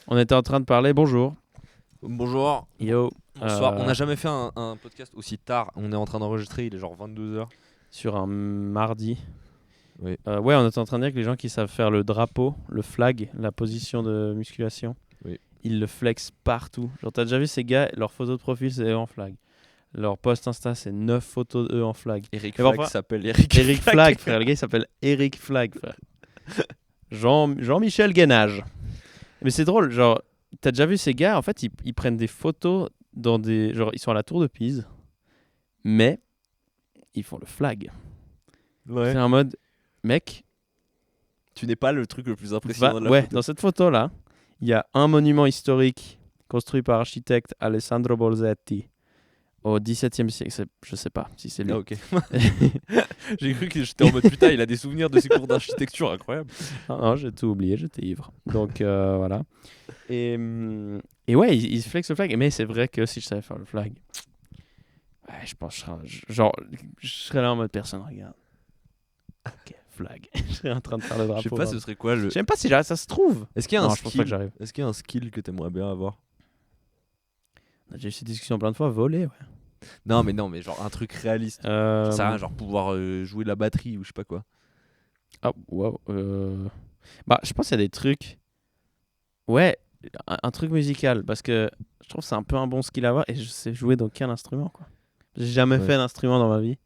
On était en train de parler, bonjour. Bonjour, Yo. bonsoir. On n'a jamais fait un podcast aussi tard. On est en train d'enregistrer, il est genre 22h. Sur un mardi. Oui. Ouais, on était en train de dire que les gens qui savent faire le drapeau, le flag, la position de musculation, Oui. ils le flexent partout. Genre, t'as déjà vu ces gars, leur photo de profil, c'est eux en flag. Leur post Insta, c'est 9 photos d'eux en flag. Eric Mais Flag parfois- s'appelle Eric Eric Flag, frère. Le gars, il s'appelle Eric Flag, frère. Jean-Michel Guénage. Mais c'est drôle, genre, t'as déjà vu ces gars, en fait, ils prennent des photos dans des... Genre, ils sont à la tour de Pise, mais ils font le flag. Ouais. C'est un mode, mec, Tu n'es pas le truc le plus impressionnant de la ouais, photo. dans cette photo-là, il y a un monument historique construit par l'architecte Alessandro Bolzetti au XVIIe siècle. Je sais pas si c'est lui. Ah, ok. J'ai cru que j'étais en mode putain, il a des souvenirs de ses cours d'architecture incroyables. Non, j'ai tout oublié, j'étais ivre. Donc voilà. Et ouais, il se flex le flag. Mais c'est vrai que si je savais faire le flag, ouais, je pense que je serais là en mode personne regarde. Ok, flag. Je serais en train de faire le drapeau. Je sais pas, ce serait quoi le. Je sais même pas si j'arrive, ça se trouve. Est-ce qu'il y a Non, un je pense pas skill que j'arrive. Est-ce qu'il y a un skill que t'aimerais bien avoir? On a déjà eu cette discussion plein de fois, voler, ouais. Non, mais genre un truc réaliste. J'en sais rien, genre pouvoir jouer de la batterie ou je sais pas quoi. Ah, wow. Bah, je pense qu'il y a des trucs. Ouais, un truc musical. Parce que je trouve que c'est un peu un bon skill à avoir. Et je sais jouer d'aucun instrument, quoi. J'ai jamais Ouais. fait d'instrument dans ma vie.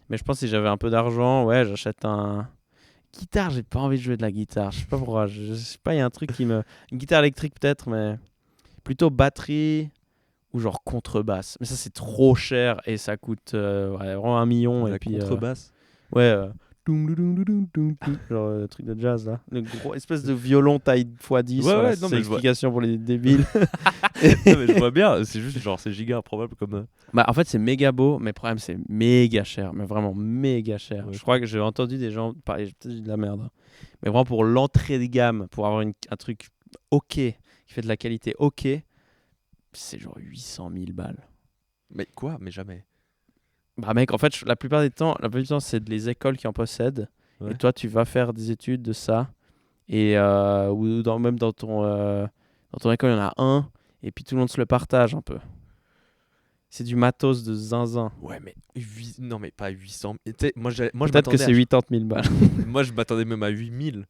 Mais je pense que si j'avais un peu d'argent, ouais, j'achète un. Guitare, j'ai pas envie de jouer de la guitare. Je sais pas pourquoi. Je sais pas, il y a un truc qui me. Une guitare électrique, peut-être, mais. Plutôt batterie ou genre contrebasse. Mais ça, c'est trop cher et ça coûte ouais, vraiment 1 million. La Et puis. contrebasse. Ouais, genre le truc de jazz là. Le gros espèce de violon taille x10. Ouais, Voilà, ouais, c'est non, mais je vois. l'explication pour les débiles. Non, mais je vois bien, c'est juste genre c'est giga improbable comme. Bah, en fait, c'est méga beau, mais le problème, c'est méga cher. Mais vraiment méga cher. Ouais, Je crois que j'ai entendu des gens parler, j'ai peut-être dit de la merde, hein. Mais vraiment pour l'entrée de gamme, pour avoir un truc ok, qui fait de la qualité ok, c'est genre 800 000 balles. Mais quoi? Mais jamais. Bah, mec, en fait, la plupart du temps, c'est les écoles qui en possèdent. Ouais. Et toi, tu vas faire des études de ça. Et ou même dans ton école, il y en a un. Et puis tout le monde se le partage un peu. C'est du matos de zinzin. Ouais, mais non, mais pas 800. Tu sais, moi je Peut-être que m'attendais c'est 80 000 balles. moi je m'attendais même à 8000.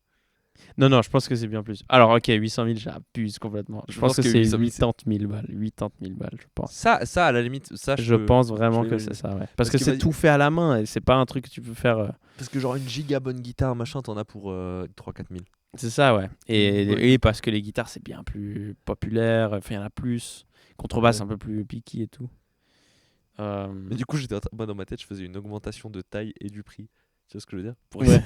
Non, je pense que c'est bien plus. Alors, ok, 800 000, j'abuse complètement. Je pense que c'est 800 000, 80 000 balles. 80 000 balles, je pense. Ça à la limite, ça Je pense vraiment je que peux c'est imaginer. ça, ouais. Parce Parce que que c'est vas-y. tout fait à la main et c'est pas un truc que tu peux faire. Parce que genre une giga bonne guitare, machin, t'en as pour 3-4 000. C'est ça, ouais. Et, Ouais. et parce que les guitares, c'est bien plus populaire. Enfin, il y en a plus. Contrebasse, Ouais. un peu plus picky et tout. Mais du coup, moi dans ma tête, je faisais une augmentation de taille et du prix. Tu vois ce que je veux dire? Ouais.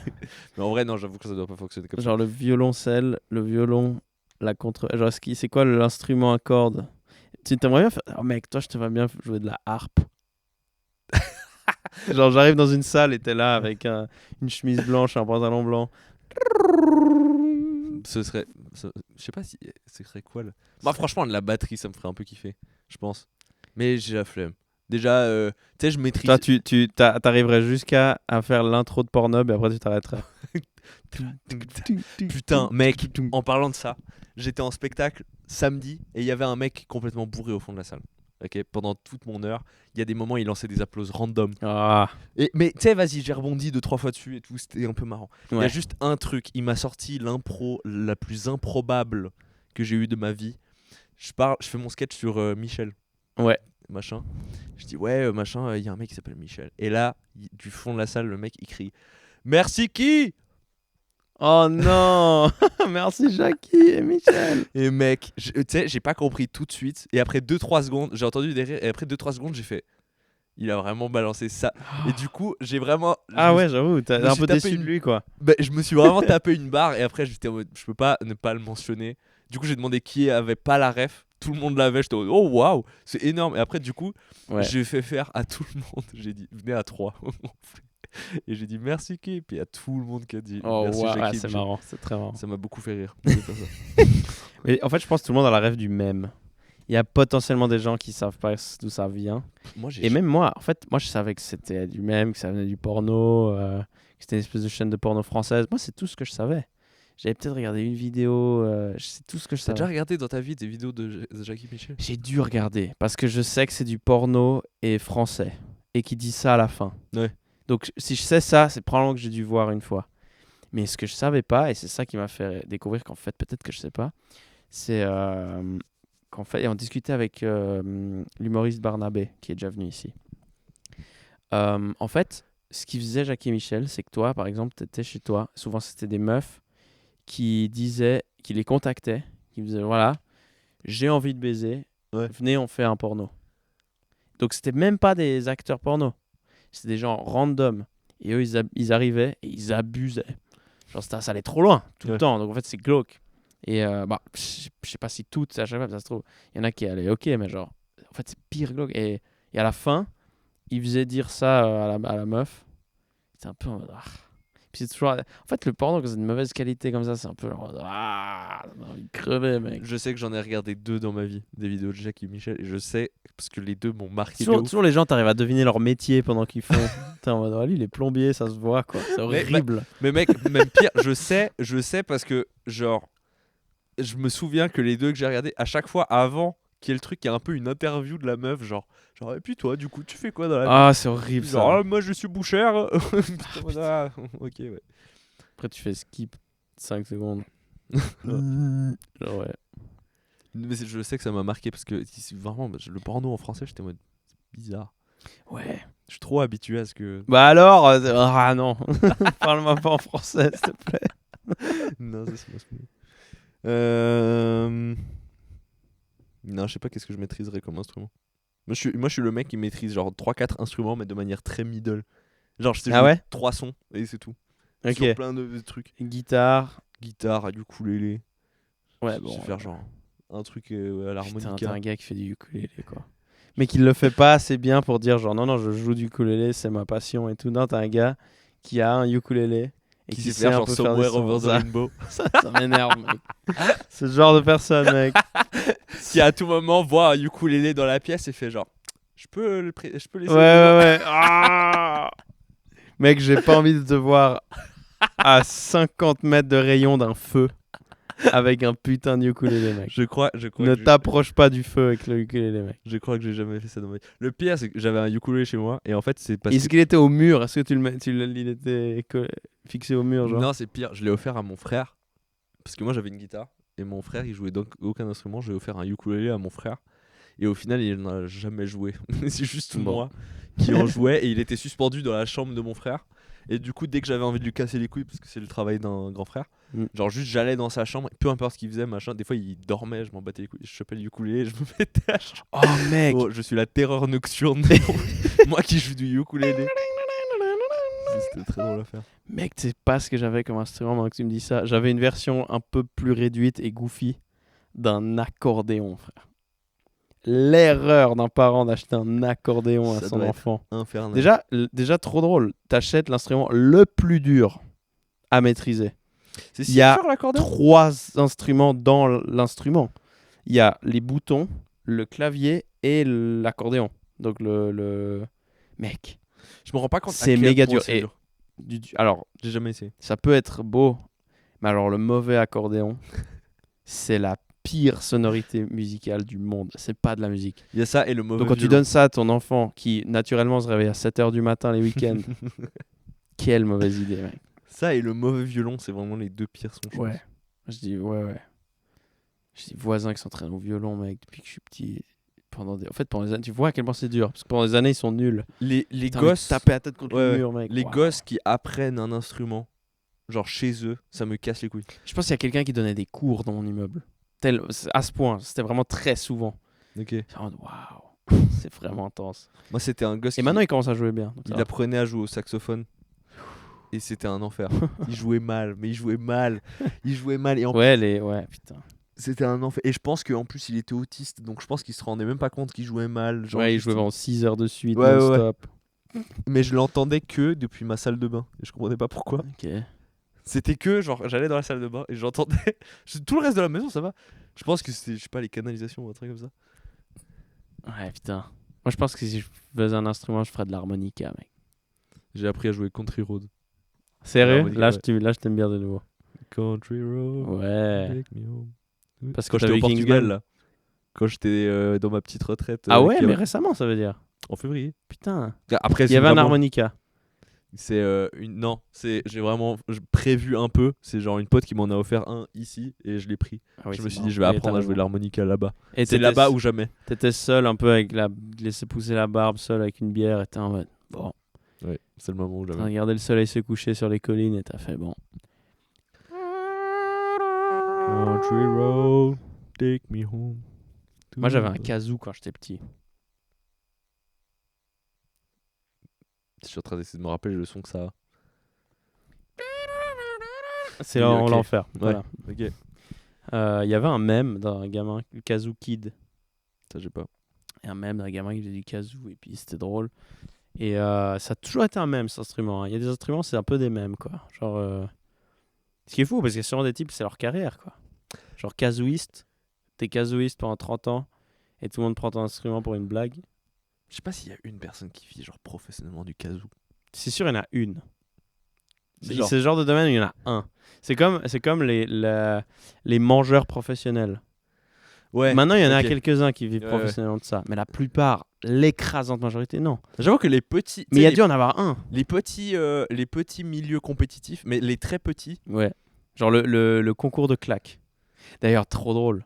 Mais en vrai, non, j'avoue que ça doit pas fonctionner comme ça. Genre le violoncelle, le violon, la contre. Genre, c'est quoi l'instrument à cordes? Tu t'aimerais bien faire. Oh mec, toi, je te vois bien jouer de la harpe. Genre, j'arrive dans une salle et t'es là avec une chemise blanche, un pantalon blanc. Je sais pas si. Ce serait quoi le. Moi, franchement, de la batterie, ça me ferait un peu kiffer. Je pense. Mais j'ai la flemme. Déjà, tu sais, je maîtrise. Toi, t'arriverais jusqu'à à faire l'intro de Pornhub et après tu t'arrêterais. Putain, mec, en parlant de ça, j'étais en spectacle samedi et il y avait un mec complètement bourré au fond de la salle. Ok, pendant toute mon heure, il y a des moments il lançait des applauses random. Ah, Mais tu sais, vas-y, j'ai rebondi 2-3 fois dessus et tout, c'était un peu marrant. Il y a ouais. juste un truc, il m'a sorti l'impro la plus improbable que j'ai eue de ma vie. Je fais mon sketch sur Michel, Ouais. machin. Je dis ouais, machin, il y a un mec qui s'appelle Michel. Et là, du fond de la salle, le mec il crie merci qui? Oh non. Merci Jackie et Michel. Et mec, tu sais, j'ai pas compris tout de suite. Et après 2-3 secondes, j'ai entendu des rires. Et après 2-3 secondes, j'ai fait. Il a vraiment balancé ça. Et du coup, j'ai vraiment. Ah ouais, j'avoue, je t'es me un suis peu tapé déçu de une- lui, quoi. je me suis vraiment tapé une barre. Et après, j'étais en mode, je peux pas ne pas le mentionner. Du coup, j'ai demandé qui avait pas la ref. Tout le monde l'avait. J'étais en mode, oh waouh, c'est énorme. Et après, du coup, Ouais. j'ai fait faire à tout le monde. J'ai dit, venez à 3. Et j'ai dit merci qui? Et puis il y a tout le monde qui a dit Oh merci ouais, Jackie. c'est marrant, c'est très marrant. Ça m'a beaucoup fait rire. de faire ça. Mais en fait, je pense que tout le monde a la rêve du même. Il y a potentiellement des gens qui savent pas d'où ça vient. Moi, j'ai Et même moi, en fait, moi je savais que c'était du même, que ça venait du porno, que c'était une espèce de chaîne de porno française. Moi, c'est tout ce que je savais. J'avais peut-être regardé une vidéo. C'est tout ce que je T'as savais. déjà regardé dans ta vie des vidéos de Jackie Michel? J'ai dû regarder parce que je sais que c'est du porno et français et qui dit ça à la fin. Ouais. Donc si je sais ça, c'est probablement que j'ai dû voir une fois. Mais ce que je savais pas, et c'est ça qui m'a fait découvrir qu'en fait, peut-être que je sais pas, c'est qu'en fait, et on discutait avec l'humoriste Barnabé qui est déjà venu ici. En fait, ce qu'il faisait Jackie et Michel, c'est que toi, par exemple, tu étais chez toi. Souvent, c'était des meufs qui disaient, qui les contactaient, qui disaient voilà, j'ai envie de baiser, Ouais. venez, on fait un porno. Donc, c'était même pas des acteurs porno. C'était des gens random. Et eux, ils arrivaient et ils abusaient. Genre, ça allait trop loin tout le Ouais. temps. Donc, en fait, c'est glauque. Et je sais pas si toutes, à chaque fois, ça se trouve. Il y en a qui allaient ok, mais genre, en fait, c'est pire glauque. Et à la fin, il faisait dire ça à la meuf. C'est un peu en mode, Puis c'est toujours. En fait, le porno, quand c'est de mauvaise qualité comme ça, c'est un peu en mode, on a envie de crever, mec. Je sais que j'en ai regardé 2 dans ma vie, des vidéos de Jackie Michel, et je sais, parce que les 2 m'ont marqué de ouf. Toujours les gens, t'arrives à deviner leur métier pendant qu'ils font. T'es en mode, lui, il est plombier, ça se voit, quoi. C'est horrible. Mais mec, même pire, je sais parce que, genre, je me souviens que les 2 que j'ai regardés, à chaque fois avant qu'il y ait le truc, il y a un peu une interview de la meuf, genre, et puis toi, du coup, tu fais quoi dans la vie? Ah, c'est horrible, Genre, ça. ah, moi je suis bouchère. Ah, ok, ouais. Après, tu fais skip 5 secondes. Genre, ouais. Mais je sais que ça m'a marqué parce que vraiment, le porno en français, j'étais en mode, c'est bizarre. Ouais. Je suis trop habitué à ce que. Bah alors, ah non. Parle-moi pas en français, s'il te plaît. Non, ça se passe mieux. Non, je sais pas qu'est-ce que je maîtriserais comme instrument. Moi, je suis le mec qui maîtrise genre 3-4 instruments, mais de manière très middle. Genre, je sais Ah jouer ouais 3 sons et c'est tout. Ok. Sur plein de trucs. Guitare. Guitare, ukulélé. Ouais, Je bon. sais faire genre un truc à Putain, l'harmonica. t'es un gars qui fait du ukulélé, quoi. Mais qui le fait pas assez bien pour dire genre non, je joue du ukulélé, c'est ma passion et tout. Non, t'es un gars qui a un ukulélé et Qui qui sait sait faire un genre peu faire des Somewhere sons. Over the Rainbow. Ça m'énerve, mec. C'est ce genre de personne, mec. Qui à tout moment voit un ukulélé dans la pièce et fait genre, je peux laisser. Ouais. Ah mec, j'ai pas envie de te voir à 50 mètres de rayon d'un feu avec un putain de ukulélé, mec. Je crois Ne que t'approche pas du feu avec le ukulélé, mec. je crois que j'ai jamais fait ça dans ma vie. Le pire, c'est que j'avais un ukulélé chez moi et en fait, c'est parce Est-ce que. qu'il était au mur? Est-ce que il était fixé au mur, genre? Non, c'est pire. Je l'ai offert à mon frère parce que moi j'avais une guitare et mon frère il jouait donc aucun instrument. J'ai offert un ukulélé à mon frère et au final il n'en a jamais joué. C'est juste Bon. moi qui en jouais et il était suspendu dans la chambre de mon frère. Et du coup, dès que j'avais envie de lui casser les couilles, parce que c'est le travail d'un grand frère, genre juste j'allais dans sa chambre, peu importe ce qu'il faisait, machin. Des fois il dormait, je m'en battais les couilles, je chopais le ukulélé, je me mettais à chanter. Oh mec, Oh, je suis la terreur nocturne. Moi qui joue du ukulélé. C'était très drôle à faire. mec, tu sais pas ce que j'avais comme instrument maintenant que tu me dis ça. J'avais une version un peu plus réduite et goofy d'un accordéon, frère. L'erreur d'un parent d'acheter un accordéon à Ça son doit être enfant. Infernal. Déjà trop drôle. T'achètes l'instrument le plus dur à maîtriser. c'est il y a dur l'accordéon. 3 instruments dans l'instrument. Il y a les boutons, le clavier et l'accordéon. Donc le... Mec, Je me rends pas compte. c'est à quel méga point dur. c'est Et alors, j'ai jamais essayé. ça peut être beau, mais alors le mauvais accordéon, c'est la pire sonorité musicale du monde. C'est pas de la musique. Il y a ça et le mauvais Donc quand tu violon. donnes ça à ton enfant qui naturellement se réveille à 7h du matin les week-ends, quelle mauvaise idée, mec. Ça et le mauvais violon, c'est vraiment les 2 pires sons. je pense. Ouais. Je dis ouais. J'ai des voisins qui s'entraînent au violon, mec, depuis que je suis petit. Pendant des années, tu vois à quel point c'est dur. Parce que pendant des années, ils sont nuls. Les T'as envie de gosses, taper la tête contre ouais, le ouais. mur, mec. les Waouh. gosses qui apprennent un instrument, genre chez eux, ça me casse les couilles. Je pense qu'il y a quelqu'un qui donnait des cours dans mon immeuble. À ce point, c'était vraiment très souvent. Ok. C'est en mode, waouh, c'est vraiment intense. Moi, c'était un gosse Et qui maintenant, il commence à jouer bien. donc ça il va. apprenait à jouer au saxophone. Et c'était un enfer. Il jouait mal, mais il jouait mal. Il jouait mal. Et en Ouais, putain. c'était un enfer. Et je pense qu'en plus, il était autiste. Donc je pense qu'il se rendait même pas compte qu'il jouait mal. Genre, Ouais, il juste- jouait pendant 6 heures de suite, Ouais, ouais, non-stop. Mais je l'entendais que depuis ma salle de bain. Et je comprenais pas pourquoi. Ok. C'était que, genre, j'allais dans la salle de bain et j'entendais. Tout le reste de la maison, ça va. Je pense que c'était, je sais pas, les canalisations ou un truc comme ça. Ouais, putain. Moi, je pense que si je faisais un instrument, je ferais de l'harmonica, mec. J'ai appris à jouer Country Road. Sérieux? L'harmonica, Là, je t'aime bien de nouveau. Country road, Ouais. take me home. Parce que Quand j'étais t'as au vu Portugal, Kingsman. là. Quand j'étais dans ma petite retraite. Ah ouais, qui a- mais récemment, ça veut dire. En février. Putain. Après, Il y c'est avait un vraiment... harmonica. C'est une... Non, j'ai vraiment prévu un peu. C'est genre une pote qui m'en a offert un ici et je l'ai pris. Ah oui, Je me c'est suis dit, marrant. je vais Oui, apprendre t'as à jouer de raison. l'harmonica là-bas. Et C'est t'étais là-bas ou jamais. T'étais seul un peu avec laisser pousser la barbe, seul avec une bière, et t'es en mode bon. Ouais, c'est le moment où T'as jamais. regardé le soleil se coucher sur les collines et t'as fait bon. Country road, take me home. Moi j'avais un kazoo quand j'étais petit. Je suis en train d'essayer de me rappeler le son que ça a. C'est Oui, ok. l'enfer. Ouais. Voilà. Ok. Il y avait un mème d'un gamin, le Kazoo Kid. Ça, j'ai pas. Et un mème d'un gamin qui faisait du kazoo et puis c'était drôle. Et ça a toujours été un mème cet instrument. Hein. Il y a des instruments, c'est un peu des mèmes quoi. Genre, ce qui est fou parce qu'il y a sûrement des types, c'est leur carrière quoi. Genre kazooiste, t'es kazooiste pendant 30 ans et tout le monde prend ton instrument pour une blague. Je sais pas s'il y a une personne qui vit genre professionnellement du kazoo. C'est sûr, il y en a une. C'est Genre- ce genre de domaine où il y en a un. C'est comme les mangeurs professionnels. Ouais. Maintenant, il y en a ok. quelques-uns qui vivent Ouais, professionnellement de ça. Mais la plupart, l'écrasante majorité, non. J'avoue que les petits. Mais il y a tu dû en avoir un. sais, les petits milieux compétitifs, mais les très petits. Ouais. Genre le concours de claques. D'ailleurs, trop drôle.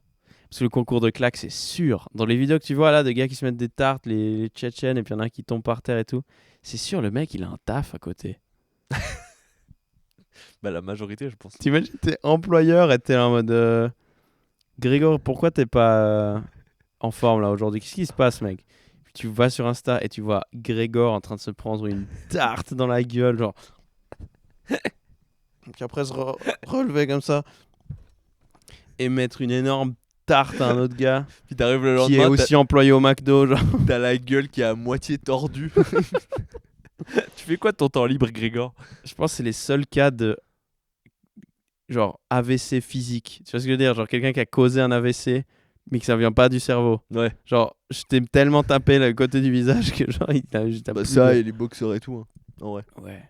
Parce que le concours de claques, c'est sûr. Dans les vidéos que tu vois là, de gars qui se mettent des tartes, les Tchétchènes, et puis il y en a un qui tombe par terre et tout. C'est sûr, le mec, il a un taf à côté. Bah, la majorité, je pense. T'imagines, t'es employeur et t'es en mode Grégor, pourquoi t'es pas en forme là aujourd'hui? Qu'est-ce qui se passe, mec? Puis tu vas sur Insta et tu vois Grégor en train de se prendre une tarte dans la gueule, genre. Puis après se relever comme ça et mettre une énorme tarte à un autre gars Puis t'arrives le qui est lendemain, aussi employé au McDo, genre. t'as la gueule qui est à moitié tordue. Tu fais quoi de ton temps libre, Grégor? Je pense que c'est les seuls cas de genre AVC physique. Tu vois ce que je veux dire? Genre quelqu'un qui a causé un AVC mais que ça vient pas du cerveau. Ouais. Genre, je t'ai tellement tapé le côté du visage que genre, il t'a juste Bah, ça et les boxeurs et tout. Hein. En vrai. Ouais.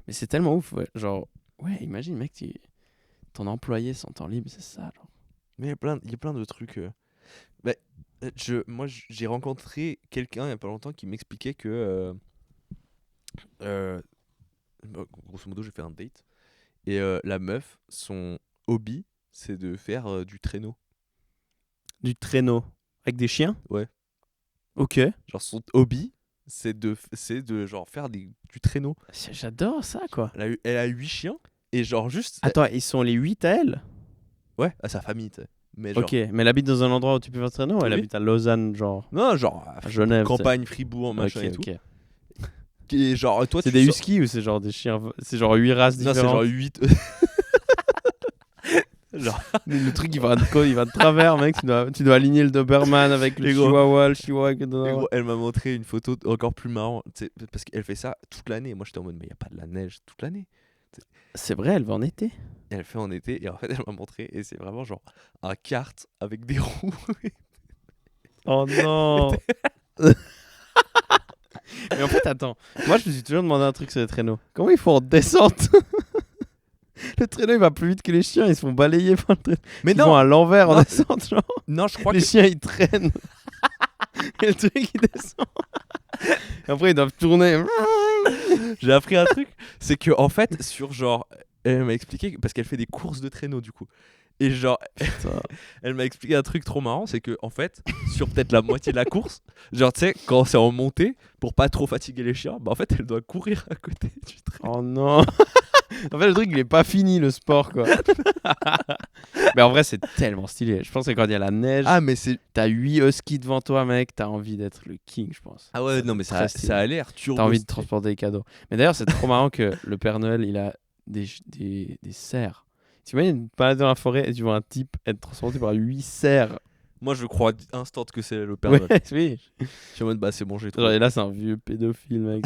Mais c'est tellement ouf, ouais. Genre, ouais, imagine, mec, ton employé son temps libre, c'est ça, genre. Mais il y a plein de trucs. Bah, moi, j'ai rencontré quelqu'un il y a pas longtemps qui m'expliquait que. Bah, grosso modo, j'ai fait un date. Et la meuf, son hobby, c'est de faire du traîneau. Du traîneau. Avec des chiens? Ouais. Ok. Genre, son hobby, c'est de genre faire du traîneau. J'adore ça, quoi. Elle a 8 chiens. Et genre, juste. Attends, ils sont les 8 à elle? Ouais, à sa famille, tu sais. Mais genre. Ok, mais elle habite dans un endroit où tu peux faire traîneau ou elle Oui. habite à Lausanne, genre Non, genre. à Genève? Campagne, Fribourg, machin Ok, et tout. ok. Et genre, toi, C'est tu des sors- huskies ou c'est genre des chiens? C'est genre 8 races Non, différentes? c'est genre 8. Genre. Le truc, il va de travers, mec. Tu dois aligner le Doberman avec le Les gros. Chihuahua, le Chihuahua avec le Et Doberman. gros, elle m'a montré une photo encore plus marrante. Tu sais, parce qu'elle fait ça toute l'année. Moi, j'étais en mode, mais il n'y a pas de la neige toute l'année. C'est vrai, elle va en été. Et elle fait en été. Et en fait, elle m'a montré. Et c'est vraiment genre un kart avec des roues. Oh non. Mais en fait, attends. Moi, je me suis toujours demandé un truc sur les traîneaux. Comment ils font en descente? Le traîneau, il va plus vite que les chiens. Ils se font balayer par le traîneau. Mais Ils vont à l'envers en Non. descente, genre. Non, je crois Les que. chiens, ils traînent. Et le truc, il descend. Et après, ils doivent tourner. J'ai appris un truc. C'est que, en fait, sur genre. Elle m'a expliqué. Parce qu'elle fait des courses de traîneau, du coup. Et genre. Putain. Elle m'a expliqué un truc trop marrant, c'est que en fait, sur peut-être la moitié de la course, genre tu sais, quand c'est en montée, pour pas trop fatiguer les chiens, bah en fait elle doit courir à côté du train. Oh non. En fait, le truc, il est pas fini, le sport, quoi. Mais en vrai, c'est tellement stylé. Je pense que quand il y a la neige, Ah mais c'est... t'as 8 huskies devant toi, mec. T'as envie d'être le king, je pense. Ah ouais, non mais très stylé. ça a l'air turbo. T'as envie de stylé. transporter des cadeaux. Mais d'ailleurs, c'est trop marrant que le Père Noël, il a des cerfs. Tu imagines une balade dans la forêt et tu vois un type être transporté par 8 cerfs. Moi je crois instant que c'est le Père Ouais, Noël. oui. Je suis en mode bah c'est bon, j'ai Genre, trouvé. et là, c'est un vieux pédophile, mec.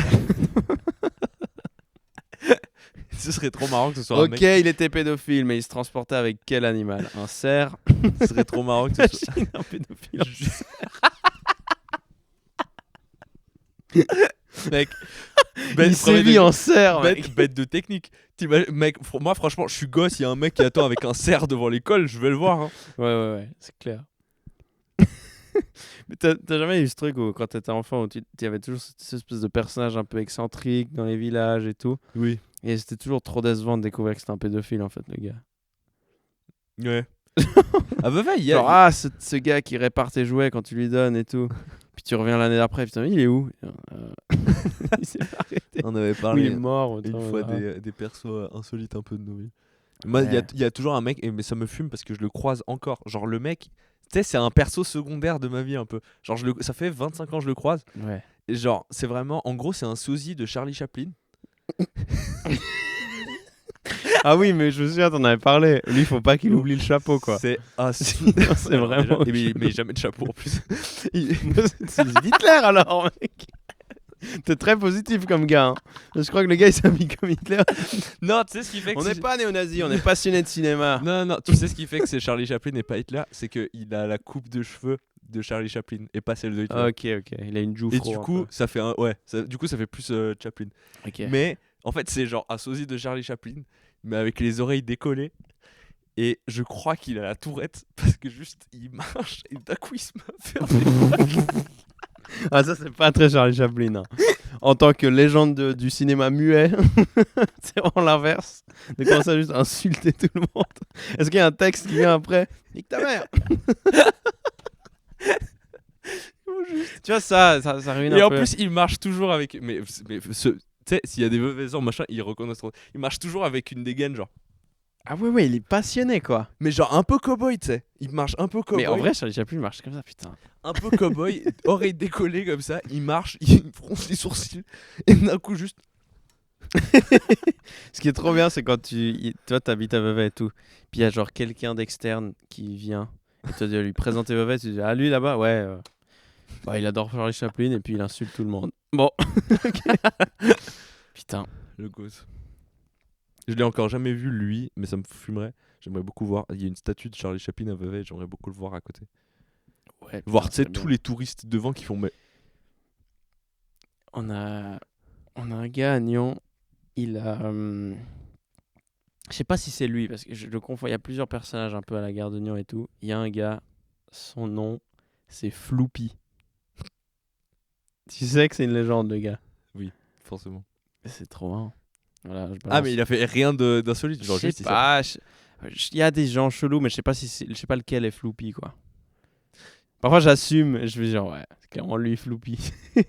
Ce serait trop marrant que ce soit un Ok, mec. il était pédophile, mais il se transportait avec quel animal? Un cerf? Ce serait trop marrant que ce soit... Imagine un pédophile. Mec, Il sévit en cerf, mec. bête de technique. Mec, moi franchement, je suis gosse, il y a un mec qui attend avec un cerf devant l'école, je vais le voir. Hein. Ouais, c'est clair. Mais t'as jamais eu ce truc où quand t'étais enfant où tu y avait toujours cette espèce de personnage un peu excentrique dans les villages et tout, Oui. et c'était toujours trop décevant de découvrir que c'était un pédophile en fait, le gars. Ouais. Ah bah il y a... Genre ce gars qui répare tes jouets quand tu lui donnes et tout. Puis tu reviens l'année d'après, putain, il est où? Il s'est pas arrêté. On avait Ou parlé il est mort. une fois des persos insolites un peu de nos vies. Moi, il y a toujours un mec, mais ça me fume parce que je le croise encore. Genre, le mec, tu sais, c'est un perso secondaire de ma vie un peu. Genre, ça fait 25 ans que je le croise. Ouais. Et genre, c'est vraiment, en gros, c'est un sosie de Charlie Chaplin. Ah oui, mais je me souviens, t'en avais parlé. Lui, faut pas qu'il oublie le chapeau, quoi. C'est C'est vraiment. Mais jamais de chapeau en plus. C'est Hitler alors, mec. T'es très positif comme gars. Hein. Je crois que le gars il s'habille comme Hitler. Non, tu sais ce qui fait que On n'est pas néo-nazis, on est passionné de cinéma. Non, tu sais ce qui fait que c'est Charlie Chaplin et pas Hitler, c'est qu'il a la coupe de cheveux de Charlie Chaplin et pas celle de Hitler. Ok, il a une joue Et fro, du un coup, peu. ça fait du coup ça fait plus Chaplin. Ok. Mais en fait, c'est genre un sosie de Charlie Chaplin, mais avec les oreilles décollées. Et je crois qu'il a la tourette parce que juste il marche et d'un coup il se met à faire des Ah, ça, c'est pas très Charlie Chaplin. Hein. En tant que légende du cinéma muet, c'est vraiment l'inverse. De commencer à juste insulter tout le monde. Est-ce qu'il y a un texte qui vient après? Nique ta mère! Tu vois, ça ruine un peu. Et en plus, il marche toujours avec. Mais tu sais, s'il y a des mauvais ordres, machin, il reconnaît trop. Il marche toujours avec une dégaine, genre. Ah ouais, il est passionné, quoi. Mais genre un peu cow-boy, tu sais. Il marche un peu cow-boy. Mais en vrai, Charlie Chaplin marche comme ça, putain. Un peu cow-boy, oreilles décollées comme ça. Il marche, il fronce les sourcils. Et d'un coup, juste. Ce qui est trop bien, c'est quand toi, t'habites à Vevey et tout. Puis il y a genre quelqu'un d'externe qui vient. Et tu dois lui présenter Vevey. Tu dis, ah, lui là-bas, ouais. Bah, il adore Charlie Chaplin et puis il insulte tout le monde. Bon. Putain. Le gosse. Je l'ai encore jamais vu lui, mais ça me fumerait. J'aimerais beaucoup voir. Il y a une statue de Charlie Chaplin à Vevey, j'aimerais beaucoup le voir à côté. Ouais, Voir, tu sais, tous les touristes devant qui font. Mais... On a un gars à Nyon, il a. Je sais pas si c'est lui, parce que je le confonds. Il y a plusieurs personnages un peu à la gare de Nyon et tout. Il y a un gars, son nom, c'est Floupy. Tu sais que c'est une légende, le gars. Oui, forcément. C'est trop marrant. Voilà, Ah, mais il a fait rien d'insolite, genre je juste. sais pas. Il y a des gens chelous, mais je sais pas lequel est Floupy, quoi. Parfois j'assume, je vais genre ouais, c'est clairement lui Floupy. Je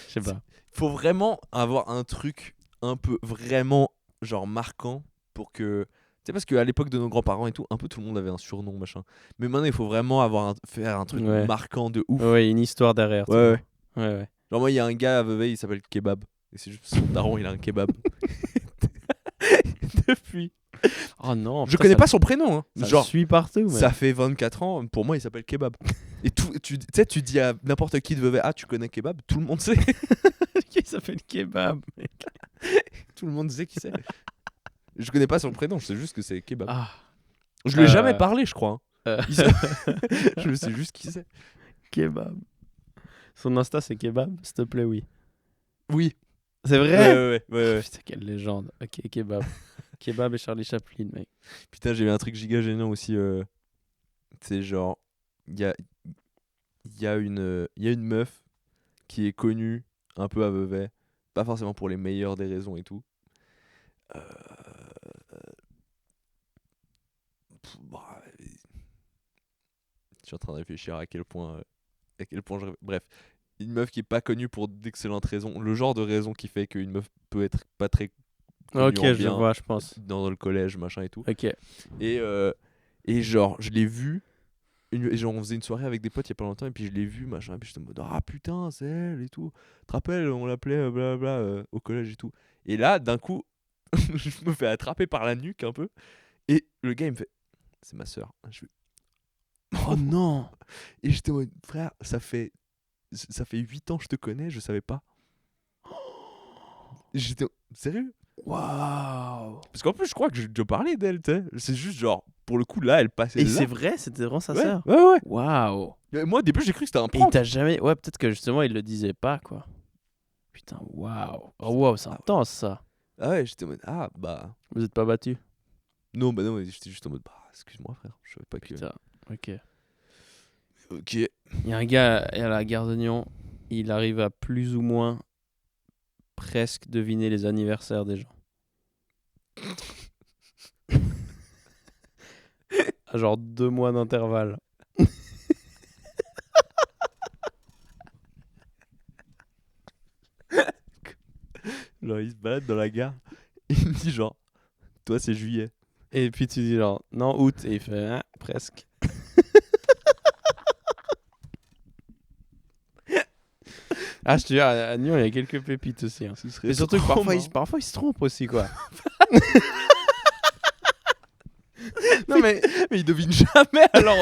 sais pas. Faut vraiment avoir un truc un peu vraiment genre marquant pour que. Tu sais, parce qu'à l'époque de nos grands-parents et tout, un peu tout le monde avait un surnom, machin. Mais maintenant, il faut vraiment faire un truc marquant de ouf. Ouais, une histoire derrière. Ouais. Genre, moi, il y a un gars à Vevey, il s'appelle Kebab. Et c'est juste son daron, il a un kebab. Depuis. Oh non. Je connais pas son prénom. Hein. Ça genre, suit partout. Ça fait 24 ans, pour moi, il s'appelle Kebab. Et tu sais, tu dis à n'importe qui de Vevey, ah, tu connais Kebab, tout le monde sait. Il s'appelle Kebab, mec. Tout le monde sait qui c'est. Je connais pas son prénom, je sais juste que c'est Kebab. Ah. Je lui ai jamais parlé, je crois. Hein. Je sais juste qui c'est. Kebab. Son Insta, c'est Kebab, s'il te plaît, oui. Oui. C'est vrai? Ouais. Putain, quelle légende. Ok, Kebab. Kebab et Charlie Chaplin, mec. Putain, j'ai vu un truc giga gênant aussi. C'est genre, il y a une meuf qui est connue un peu à Vevey. Pas forcément pour les meilleures des raisons et tout. Je suis en train de réfléchir à quel point bref, une meuf qui est pas connue pour d'excellentes raisons, le genre de raison qui fait qu'une meuf peut être pas très connue Ok, je vois, je pense. dans le collège, machin et tout. Ok. Et genre, je l'ai vue. Et genre, on faisait une soirée avec des potes il y a pas longtemps, et puis je l'ai vue, machin, et puis j'étais en mode, ah putain, c'est elle et tout. Tu te rappelles, on l'appelait blablabla au collège et tout. Et là, d'un coup, je me fais attraper par la nuque un peu, et le gars il me fait, c'est ma soeur. Je fais, oh non. Et j'étais en mode, frère, ça fait 8 ans que je te connais, je savais pas. Et j'étais, sérieux? Waouh. Parce qu'en plus, je crois que je parlais d'elle, tu sais. C'est juste genre, pour le coup, là, elle passait Et là. c'est vrai, c'était vraiment sa sœur. Ouais. Waouh. Moi, au début, j'ai cru que c'était un Et prank. t'as jamais. Ouais, peut-être que justement, il le disait pas, quoi. putain, waouh. Oh, waouh, c'est intense ça. Ah ouais, j'étais en mode, ah bah. Vous êtes pas battu? Non, bah non, j'étais juste en mode, bah excuse-moi frère, je savais pas que. Putain, ok. Ok. Il y a un gars à la gare de Nyon, il arrive à plus ou moins presque deviner les anniversaires des gens. À genre 2 mois d'intervalle. Genre, il se balade dans la gare, il me dit genre, toi c'est juillet. Et puis tu dis genre, non, août. Et il fait, ah, presque. Ah, je te dis, à Nyon, il y a quelques pépites aussi. Hein. Ce serait Mais surtout que trop parfois, marrant. parfois, il se trompe aussi, quoi. Non, mais il devine jamais alors.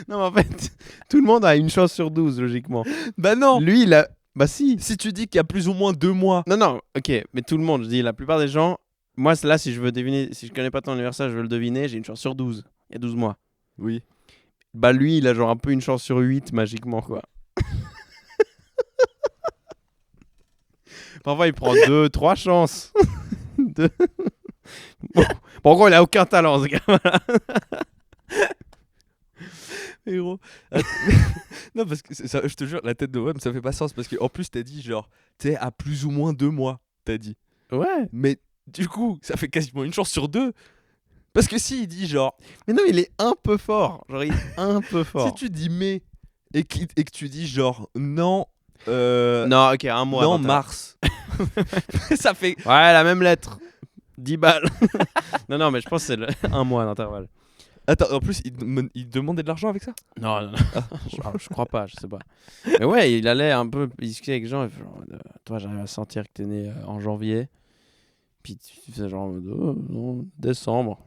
non, mais en fait, tout le monde a une chance sur 12, logiquement. Bah non. Lui, il a. Bah si. Si tu dis qu'il y a plus ou moins 2 mois. Non, ok, mais tout le monde, je dis, la plupart des gens, moi, là, si je veux deviner, si je connais pas ton anniversaire, je veux le deviner, j'ai une chance sur 12. Il y a 12 mois. Oui. Bah lui, il a genre un peu une chance sur 8, magiquement, quoi. Parfois, il prend 2, 3 chances. Deux. Bon, en gros, il a aucun talent, ce gars. Mais gros. Non, parce que ça, je te jure, la tête de Web, ça fait pas sens. Parce qu'en plus, t'as dit genre, t'es à plus ou moins 2 mois. T'as dit. Ouais. Mais du coup, ça fait quasiment une chance sur 2. Parce que si il dit genre. Mais non, il est un peu fort. Genre, il est un peu fort. Si tu dis mai et que tu dis genre non. Non, ok, un mois. Non, dans ta- mars. Ça fait. Ouais, la même lettre. 10 balles. non, mais je pense que c'est un mois d'intervalle. Attends, en plus, il demandait de l'argent avec ça. Non. Je crois pas, je sais pas. Mais ouais, il allait un peu discuter avec les gens. Il fait genre, toi, j'arrive à sentir que t'es né en janvier. Puis tu fais genre, oh, non, décembre.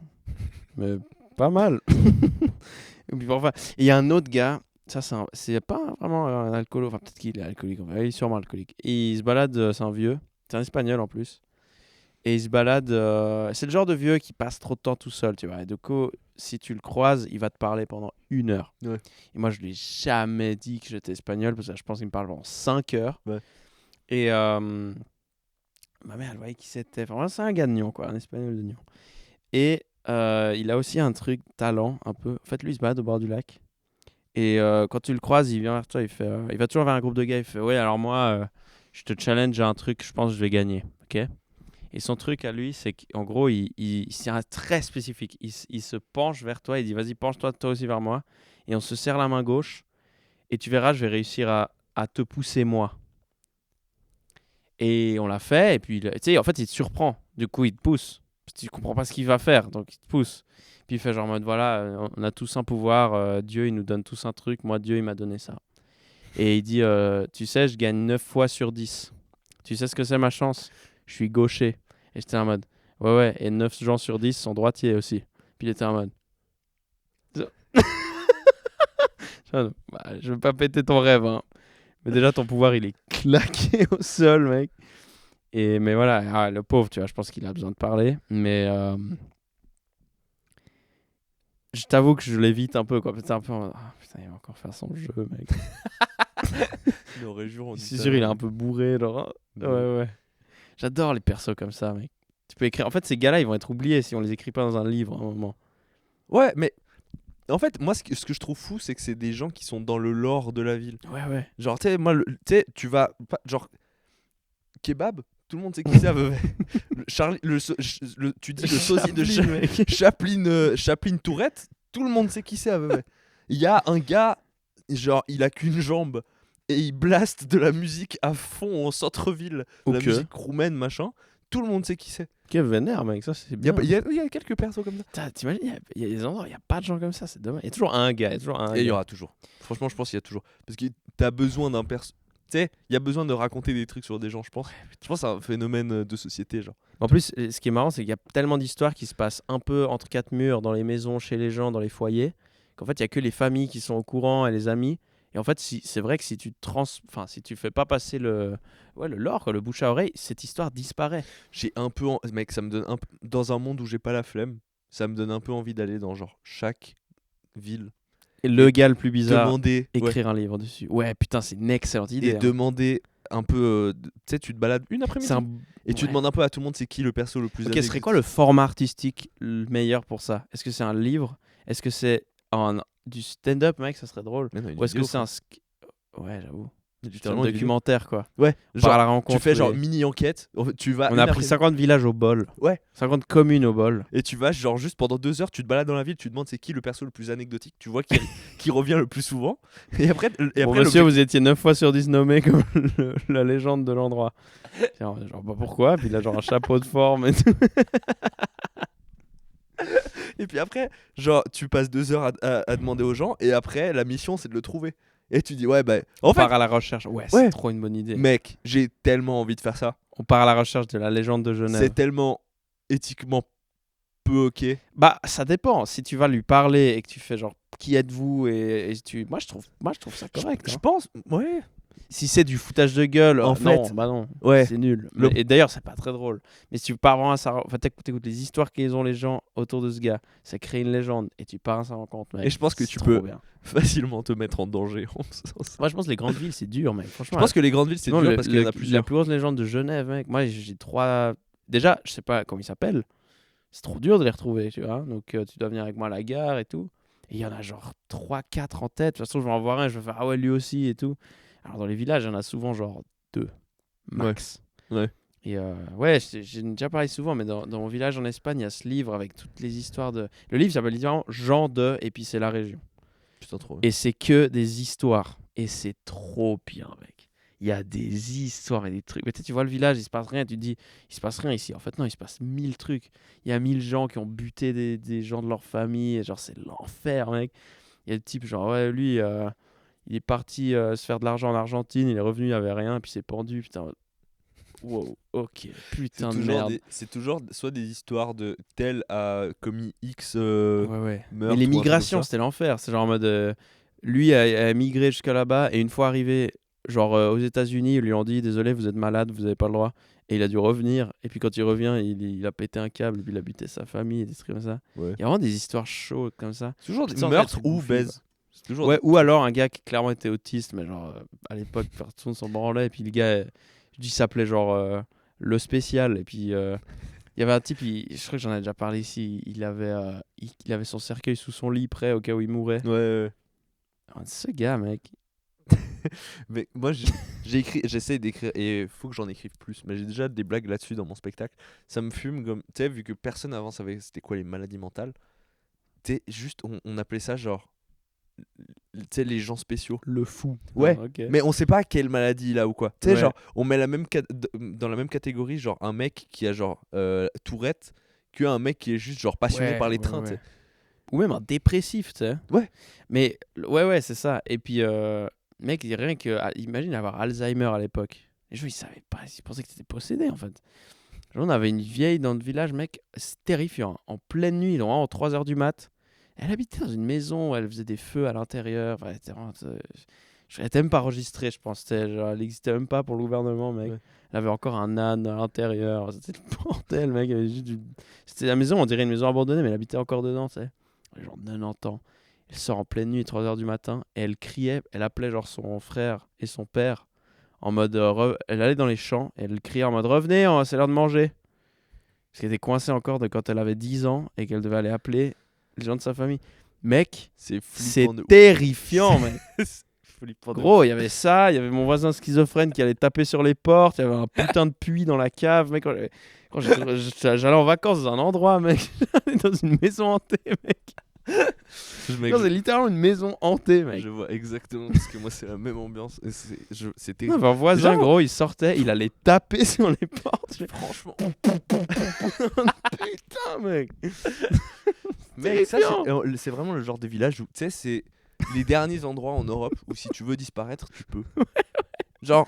Mais pas mal. Et puis parfois, il y a un autre gars. Ça, c'est pas vraiment un alcoolo. Enfin, peut-être qu'il est alcoolique. Il est sûrement alcoolique. Et il se balade, c'est un vieux. C'est un espagnol en plus. Et il se balade. C'est le genre de vieux qui passe trop de temps tout seul, tu vois. Et du coup, si tu le croises, il va te parler pendant 1 heure. Ouais. Et moi, je lui ai jamais dit que j'étais espagnol parce que je pense qu'il me parle pendant 5 heures. Ouais. Et ma mère, elle voyait qui c'était. Enfin, voilà, c'est un gars de Nyon, quoi, un espagnol de Nyon. Et il a aussi un truc, talent, un peu. En fait, lui, il se balade au bord du lac. Et quand tu le croises, il vient vers toi, il va toujours vers un groupe de gars. Il fait, ouais, alors moi, je te challenge, j'ai un truc, je pense que je vais gagner. Ok. Et son truc à lui, c'est qu'en gros, c'est un très spécifique. Il se penche vers toi, il dit vas-y, penche-toi toi aussi vers moi. Et on se serre la main gauche. Et tu verras, je vais réussir à te pousser moi. Et on l'a fait. Et puis, tu sais, en fait, il te surprend. Du coup, il te pousse. Tu comprends pas ce qu'il va faire, donc il te pousse. Puis il fait genre en mode voilà, on a tous un pouvoir. Dieu, il nous donne tous un truc. Moi, Dieu, il m'a donné ça. Et il dit tu sais, je gagne 9 fois sur 10. Tu sais ce que c'est ma chance? Je suis gaucher. Et j'étais en mode, ouais, et 9 gens sur 10 sont droitiers aussi. Puis il était en mode, je veux pas péter ton rêve, hein. Mais déjà, ton pouvoir, il est claqué au sol, mec. Mais voilà, le pauvre, tu vois, je pense qu'il a besoin de parler. Mais je t'avoue que je l'évite un peu, quoi. Putain, un peu putain, il va encore faire son jeu, mec. C'est sûr, il est un peu bourré, genre. Ouais. J'adore les persos comme ça, mec. Tu peux écrire. En fait, ces gars-là, ils vont être oubliés si on les écrit pas dans un livre à un moment. Ouais, mais en fait, moi, ce que je trouve fou, c'est que c'est des gens qui sont dans le lore de la ville. Ouais. Genre, tu sais, moi, tu sais, tu vas. Genre, kebab, tout le monde sait qui c'est à Vevey. Tu dis le sosie de Chaplin Tourette, tout le monde sait qui c'est à Vevey. Il y a un gars, genre, il a qu'une jambe et il blaste de la musique à fond en centre-ville, de la musique roumaine, machin. Tout le monde sait qui c'est. Quel vénère, mec, ça c'est bien. Il y a quelques persos comme ça. T'imagines, il y a des endroits où il n'y a pas de gens comme ça, c'est dommage. Il y a toujours un gars, Et il y aura toujours. Franchement, je pense qu'il y a toujours. Parce que t'as besoin d'un perso. Tu sais, il y a besoin de raconter des trucs sur des gens, je pense. Je pense que c'est un phénomène de société, genre. En plus, ce qui est marrant, c'est qu'il y a tellement d'histoires qui se passent un peu entre 4 murs, dans les maisons, chez les gens, dans les foyers, qu'en fait, il n'y a que les familles qui sont au courant et les amis. Et en fait, c'est vrai que si tu fais pas passer le lore, quoi, le bouche à oreille, cette histoire disparaît. J'ai un peu, mec, ça me donne un peu, dans un monde où j'ai pas la flemme, ça me donne un peu envie d'aller dans genre chaque ville Et le gars le plus bizarre, demander écrire un livre dessus. Ouais, putain, c'est une excellente idée. et demander un peu tu sais, tu te balades une après-midi et tu demandes un peu à tout le monde c'est qui le perso le plus Ok, ce serait quoi le format artistique le meilleur pour ça? Est-ce que c'est un livre? Est-ce que c'est du stand-up, mec? Ça serait drôle. Ou est-ce que c'est ouais, j'avoue. C'est un documentaire, quoi. Ouais, genre à la rencontre. Tu fais genre mini-enquête. Tu vas on a pris 50 villages au bol. Ouais. 50 communes au bol. Et tu vas genre juste pendant 2 heures, tu te balades dans la ville, tu demandes c'est qui le perso le plus anecdotique, tu vois qui revient le plus souvent. Et après monsieur, vous étiez 9 fois sur 10 nommé comme la légende de l'endroit. Genre bah pourquoi? Puis il a genre un chapeau de forme et tout. Et puis après, genre tu passes 2 heures à demander aux gens et après la mission c'est de le trouver. Et tu dis ouais bah on part à la recherche. Ouais, c'est trop une bonne idée. Mec, j'ai tellement envie de faire ça. On part à la recherche de la légende de Genève. C'est tellement éthiquement peu ok. Bah ça dépend. Si tu vas lui parler et que tu fais genre qui êtes-vous et moi je trouve ça correct. Je pense ouais. Si c'est du foutage de gueule, non, bah non, c'est nul. Et d'ailleurs, c'est pas très drôle. Mais si tu pars vraiment à sa rencontre, t'écoutes les histoires qu'ils ont les gens autour de ce gars, ça crée une légende et tu pars à sa rencontre. Mec, et je pense que tu peux facilement te mettre en danger. Moi, je pense que les grandes villes, c'est dur, mec. Franchement, je pense que les grandes villes, c'est dur parce qu'il y en a plusieurs. La plus grosse légende de Genève, mec. Moi, j'ai 3. Déjà, je sais pas comment ils s'appellent. C'est trop dur de les retrouver, tu vois. Donc, tu dois venir avec moi à la gare et tout. Et il y en a genre 3-4 en tête. De toute façon, je vais en voir un, je vais faire ah ouais, lui aussi et tout. Alors dans les villages, il y en a souvent genre 2 max. Ouais. Et ouais, j'ai déjà parlé souvent, mais dans mon village en Espagne, il y a ce livre avec toutes les histoires de... Le livre s'appelle littéralement Jean de, et puis c'est la région. Putain, trop. Et c'est que des histoires. Et c'est trop bien, mec. Il y a des histoires et des trucs. Mais tu vois le village, il se passe rien. Tu te dis, il se passe rien ici. En fait, non, il se passe 1000 trucs. Il y a 1000 gens qui ont buté des gens de leur famille. Et genre, c'est l'enfer, mec. Il y a des types, genre, ouais, lui... il est parti se faire de l'argent en Argentine, il est revenu, il avait rien, puis il s'est pendu, putain. Wow, ok, putain de merde. C'est toujours soit des histoires de tel a commis X meurtre. Mais les migrations, c'était l'enfer. C'est genre en mode, lui a migré jusqu'à là-bas, et une fois arrivé, genre aux États-Unis, ils lui ont dit désolé, vous êtes malade, vous n'avez pas le droit. Et il a dû revenir, et puis quand il revient, il a pété un câble, puis il a buté sa famille, et des trucs comme ça. Ouais. Il y a vraiment des histoires chaudes comme ça. Toujours des meurtres ou baise. Ouais, ou alors un gars qui clairement était autiste, mais genre à l'époque, personne s'en branlait. Et puis le gars, il s'appelait genre le spécial. Et puis il y avait un type, je crois que j'en ai déjà parlé ici, il avait son cercueil sous son lit prêt au cas où il mourait. Ouais. Ce gars, mec. Mais moi, j'essaie d'écrire, et il faut que j'en écrive plus. Mais j'ai déjà des blagues là-dessus dans mon spectacle. Ça me fume, comme, tu sais, vu que personne avant savait c'était quoi les maladies mentales. Tu sais, juste, on appelait ça genre. Tu sais, les gens spéciaux. Le fou. Ouais, okay. Mais on sait pas quelle maladie il a ou quoi. Tu sais, genre, on met dans la même catégorie, genre, un mec qui a genre Tourette, qu'un mec qui est juste genre passionné par les trains, tu sais. Ou même un dépressif, tu sais. Ouais. Mais, ouais, c'est ça. Et puis, mec, rien que. Imagine avoir Alzheimer à l'époque. Les gens, ils savaient pas. Ils pensaient que t'étais possédé, en fait. On avait une vieille dans le village, mec, c'est terrifiant. En pleine nuit, donc, en 3h du mat'. Elle habitait dans une maison où elle faisait des feux à l'intérieur. Enfin, je n'étais même pas enregistrée, je pense. Genre, elle n'existait même pas pour le gouvernement, mec. Ouais. Elle avait encore un âne à l'intérieur. C'était le bordel, mec. C'était la maison, on dirait une maison abandonnée, mais elle habitait encore dedans, tu sais. Genre 90 ans. Elle sort en pleine nuit, 3h du matin, et elle criait, elle appelait genre son frère et son père en mode... elle allait dans les champs, et elle criait en mode « Revenez, c'est l'heure de manger !» Parce qu'elle était coincée encore de quand elle avait 10 ans, et qu'elle devait aller appeler... les gens de sa famille. Mec, c'est terrifiant, mec. Gros, il y avait ça, il y avait mon voisin schizophrène qui allait taper sur les portes, il y avait un putain de puits dans la cave, mec. Quand j'allais en vacances dans un endroit, mec, j'allais dans une maison hantée, mec. C'est littéralement une maison hantée, mec. Je vois exactement, parce que moi c'est la même ambiance. C'était. Un voisin, genre... gros, il sortait, il allait taper sur les portes. Franchement. Putain, mec. Mec, ça c'est vraiment le genre de village où, tu sais, c'est les derniers endroits en Europe où si tu veux disparaître, tu peux. Genre,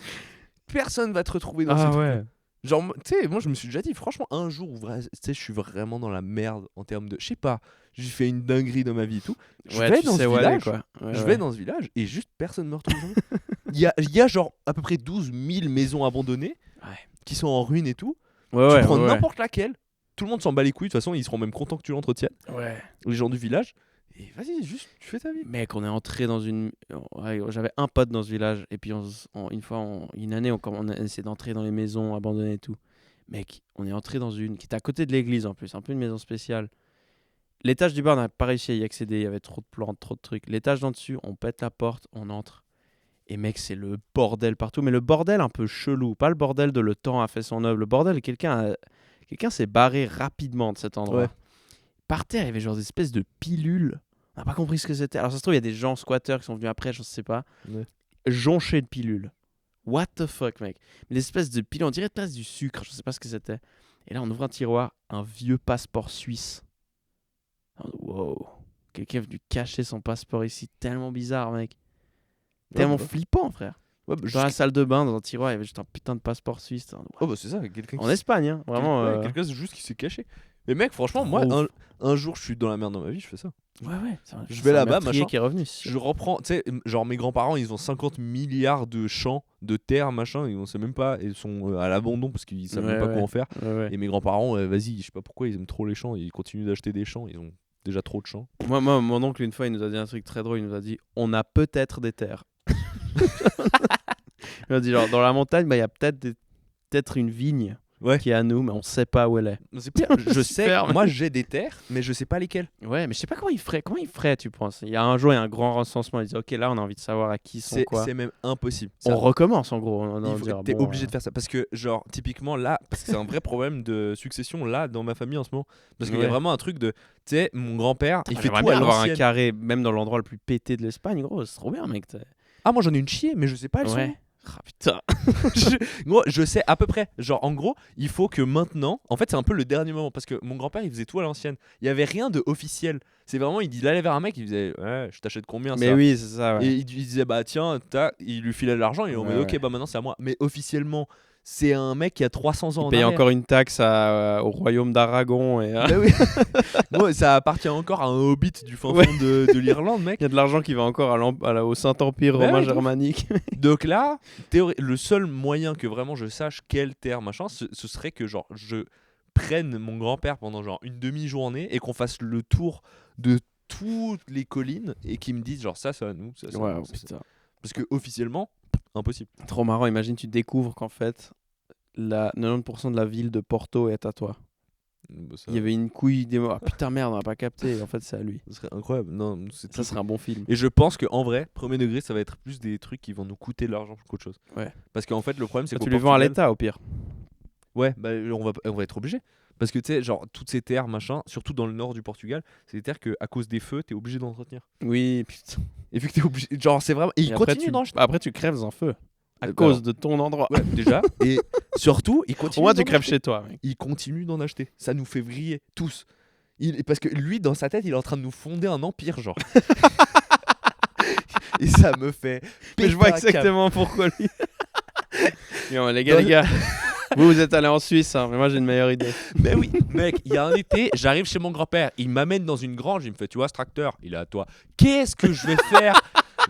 personne va te retrouver dans ces trucs. Genre, tu sais, moi je me suis déjà dit, franchement, un jour où tu sais, je suis vraiment dans la merde en termes de. Je sais pas, j'ai fait une dinguerie dans ma vie et tout. Je vais dans ce village, je vais dans ce village et juste personne me retrouve. Il y a genre à peu près 12 000 maisons abandonnées qui sont en ruine et tout. Tu prends n'importe laquelle. Tout le monde s'en bat les couilles, de toute façon, ils seront même contents que tu l'entretiennes. Ouais. Les gens du village. Et vas-y, juste, tu fais ta vie. Mec, on est entré dans une. Ouais, j'avais un pote dans ce village, et puis une année, on a essayé d'entrer dans les maisons abandonnées et tout. Mec, on est entré dans une qui était à côté de l'église en plus, un peu une maison spéciale. L'étage du bas, on n'a pas réussi à y accéder, il y avait trop de plantes, trop de trucs. L'étage d'en dessus, on pète la porte, on entre. Et mec, c'est le bordel partout, mais le bordel un peu chelou, pas le bordel de le temps a fait son œuvre. Le bordel, quelqu'un s'est barré rapidement de cet endroit. Ouais. Par terre, il y avait genre des espèces de pilules. On n'a pas compris ce que c'était. Alors ça se trouve, il y a des gens squatteurs qui sont venus après, je ne sais pas. Ouais. Jonchés de pilules. What the fuck, mec. Mais des espèces de pilules, on dirait presque du sucre, je ne sais pas ce que c'était. Et là, on ouvre un tiroir, un vieux passeport suisse. Wow. Quelqu'un est venu cacher son passeport ici. Tellement bizarre, mec. Tellement bah. flippant, frère. Ouais, bah, Dans la salle de bain, dans un tiroir, il y avait juste un putain de passeport suisse. Oh bah c'est ça, quelqu'un En Espagne, hein, vraiment. Ouais, quelqu'un c'est juste qui s'est caché. Mais mec, franchement, moi, un jour, je suis dans la merde dans ma vie, je fais ça. Ouais. Je vais là-bas, machin. machin. Qui est revenu. C'est Je reprends, tu sais, genre mes grands-parents, ils ont 50 milliards de champs, de terre, machin, et on sait même pas, ils sont à l'abandon parce qu'ils savent même pas quoi en faire. Ouais. Et mes grands-parents, vas-y, je sais pas pourquoi, ils aiment trop les champs, ils continuent d'acheter des champs, ils ont déjà trop de champs. Moi, mon oncle, une fois, il nous a dit un truc très drôle. Il nous a dit on a peut-être des terres. Il a dit genre, dans la montagne, il y a peut-être une vigne qui est à nous, mais on sait pas où elle est. C'est pire, je sais, Super, moi j'ai des terres, mais je sais pas lesquelles. Ouais, mais je sais pas comment il ferait, tu penses. Il y a un jour, il y a un grand recensement. Il dit ok, là, on a envie de savoir à qui sont quoi. C'est même impossible. On recommence en gros. T'es obligé de faire ça parce que genre typiquement là, parce que c'est un vrai problème de succession là dans ma famille en ce moment. Parce qu'il y a vraiment un truc de, tu sais, mon grand-père, il fait tout à bien avoir un l'ancienne. carré, même dans l'endroit le plus pété de l'Espagne, gros. C'est trop bien, mec. Ah moi j'en ai une chier, mais je sais pas elles sont. Ah putain. je sais à peu près. Genre en gros, il faut que maintenant, en fait c'est un peu le dernier moment parce que mon grand-père il faisait tout à l'ancienne. Il y avait rien de officiel. C'est vraiment il allait vers un mec, il disait ouais, je t'achète combien ça. Mais oui, c'est ça. Ouais. Et il disait bah tiens, il lui filait de l'argent et on me dit ok bah maintenant c'est à moi. Mais officiellement, c'est un mec qui a 300 ans en paye arrière. encore une taxe au royaume d'Aragon. Et, Bah oui. Moi, ça appartient encore à un hobbit du fin fond de l'Irlande, mec. Il y a de l'argent qui va encore au Saint-Empire romain germanique. Donc là, le seul moyen que vraiment je sache quelle terre, machin, ce serait que genre je prenne mon grand-père pendant genre une demi-journée et qu'on fasse le tour de toutes les collines et qu'il me dise genre ça à nous, ça à nous, putain. Parce que officiellement, impossible. Trop marrant, imagine tu découvres qu'en fait 90% de la ville de Porto est à toi. Bah, il y avait une couille ah putain merde, on n'a pas capté, et en fait c'est à lui. Ça serait incroyable. Non, ça serait un bon film. Et je pense qu'en vrai, premier degré, ça va être plus des trucs qui vont nous coûter de l'argent qu'autre chose. Ouais. Parce qu'en fait, le problème c'est que tu les vends à l'État au pire. Ouais, bah on va être obligé. Parce que tu sais, genre toutes ces terres, machin, surtout dans le nord du Portugal, c'est des terres que à cause des feux, t'es obligé d'entretenir. Oui, putain. Et vu que t'es obligé, genre c'est vraiment. Et ils continuent d'en jeter. Après tu crèves en feu. À cause de ton endroit. Ouais, déjà. Et surtout, ils continuent. Au moins, tu crèves chez toi. Mec. Ils continuent d'en acheter. Ça nous fait vriller tous. Parce que lui, dans sa tête, il est en train de nous fonder un empire, genre. Et ça me fait. Mais je vois exactement pourquoi lui. Non, les gars. Vous êtes allés en Suisse, hein, mais moi j'ai une meilleure idée. Mais oui, mec, il y a un été, j'arrive chez mon grand-père, il m'amène dans une grange, il me fait, tu vois ce tracteur, il est à toi. Qu'est-ce que je vais faire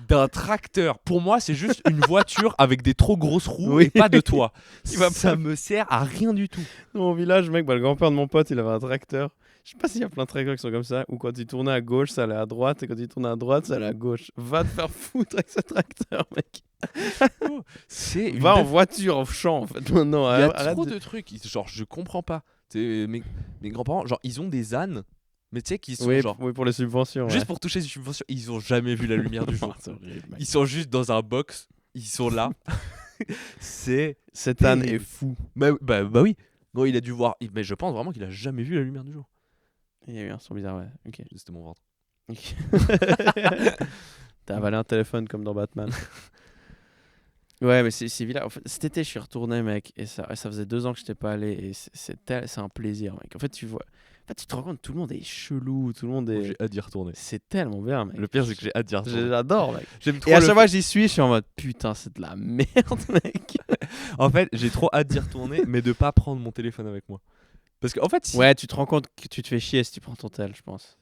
d'un tracteur? Pour moi, c'est juste une voiture avec des trop grosses roues et pas de toit. Ça me sert à rien du tout. Dans mon village, mec, le grand-père de mon pote, il avait un tracteur. Je sais pas s'il y a plein de tracteurs qui sont comme ça, où quand il tournait à gauche, ça allait à droite, et quand il tournait à droite, ça allait à gauche. Va te faire foutre avec ce tracteur, mec. Va en voiture, en champ, en fait, maintenant. Il y a trop de trucs, genre, je comprends pas. Mes grands-parents, genre, ils ont des ânes, mais tu sais, qui sont genre... Oui, pour les subventions. Juste pour toucher les subventions, ils ont jamais vu la lumière du jour. Ils sont juste dans un box, ils sont là. Cet âne est fou. Bah oui. Bon, il a dû voir, mais je pense vraiment qu'il a jamais vu la lumière du jour. Il y a eu un son bizarre, ouais. Ok. C'était mon ventre. T'as avalé un téléphone comme dans Batman. Ouais, mais c'est vilain. En fait, cet été, je suis retourné, mec, et ça faisait 2 ans que je n'étais pas allé, et c'est un plaisir, mec. En fait, tu te rends compte, tout le monde est chelou, tout le monde est... J'ai hâte d'y retourner. C'est tellement bien, mec. Le pire, c'est que j'ai hâte d'y retourner. J'adore, mec. J'aime trop et à chaque fois que j'y suis, je suis en mode, putain, c'est de la merde, mec. En fait, j'ai trop hâte d'y retourner, mais de pas prendre mon téléphone avec moi. Parce qu'en fait, ouais, tu te rends compte que tu te fais chier si tu prends ton tel, je pense.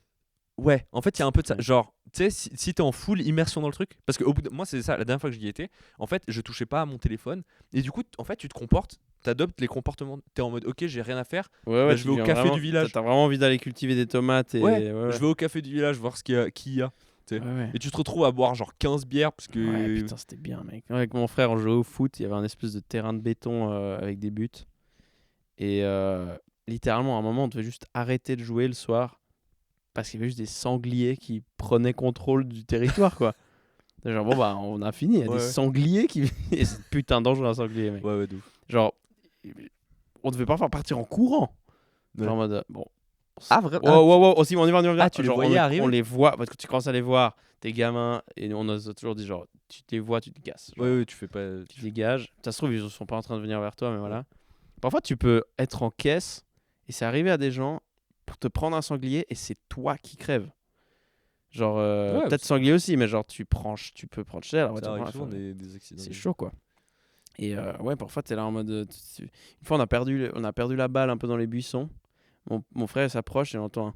Ouais, en fait, il y a un peu de ça. Ouais. Genre, tu sais, si t'es en full immersion dans le truc, parce que moi, c'est ça, la dernière fois que j'y étais, en fait, je touchais pas à mon téléphone. Et du coup, en fait, tu te comportes, t'adoptes les comportements. T'es en mode, ok, j'ai rien à faire, Ouais, bah, ouais, je tu vais au deviens café vraiment. du village. T'as vraiment envie d'aller cultiver des tomates Ouais, et. Ouais, je vais au café du village voir qui y a. Tu sais. ouais. Ouais. Et tu te retrouves à boire genre 15 bières parce Ouais, que. putain, c'était bien, mec. Avec mon frère, on jouait au foot. Il y avait un espèce de terrain de béton avec des buts. Et littéralement, à un moment, on devait juste arrêter de jouer le soir parce qu'il y avait juste des sangliers qui prenaient contrôle du territoire, quoi. Genre, bon, bah, on a fini. Il y a des Ouais, sangliers qui. Et c'est putain dangereux, un sanglier, mec. ouais, de ouf. Genre, on devait parfois partir en courant. Ouais. Genre en mode, bon. Ah, vraiment? Wow, aussi, on y va, on y va. Ah, tu les Genre, voyais arriver? on les voit, parce que tu commences à les voir, t'es gamin, et on a toujours dit, genre, tu les vois, tu te casses. Genre, Ouais, tu fais pas. tu dégages. Ça se trouve, ils sont pas en train de venir vers toi, mais voilà. Parfois, tu peux être en caisse, et c'est arrivé à des gens pour te prendre un sanglier, et c'est toi qui crèves. Genre, Ouais, peut-être sanglier aussi, mais genre, tu peux prendre cher. Ça arrive souvent des accidents. C'est chaud, quoi. Et ouais, parfois, t'es là en mode. Une fois, on a perdu la balle un peu dans les buissons. Mon frère s'approche et on entend un.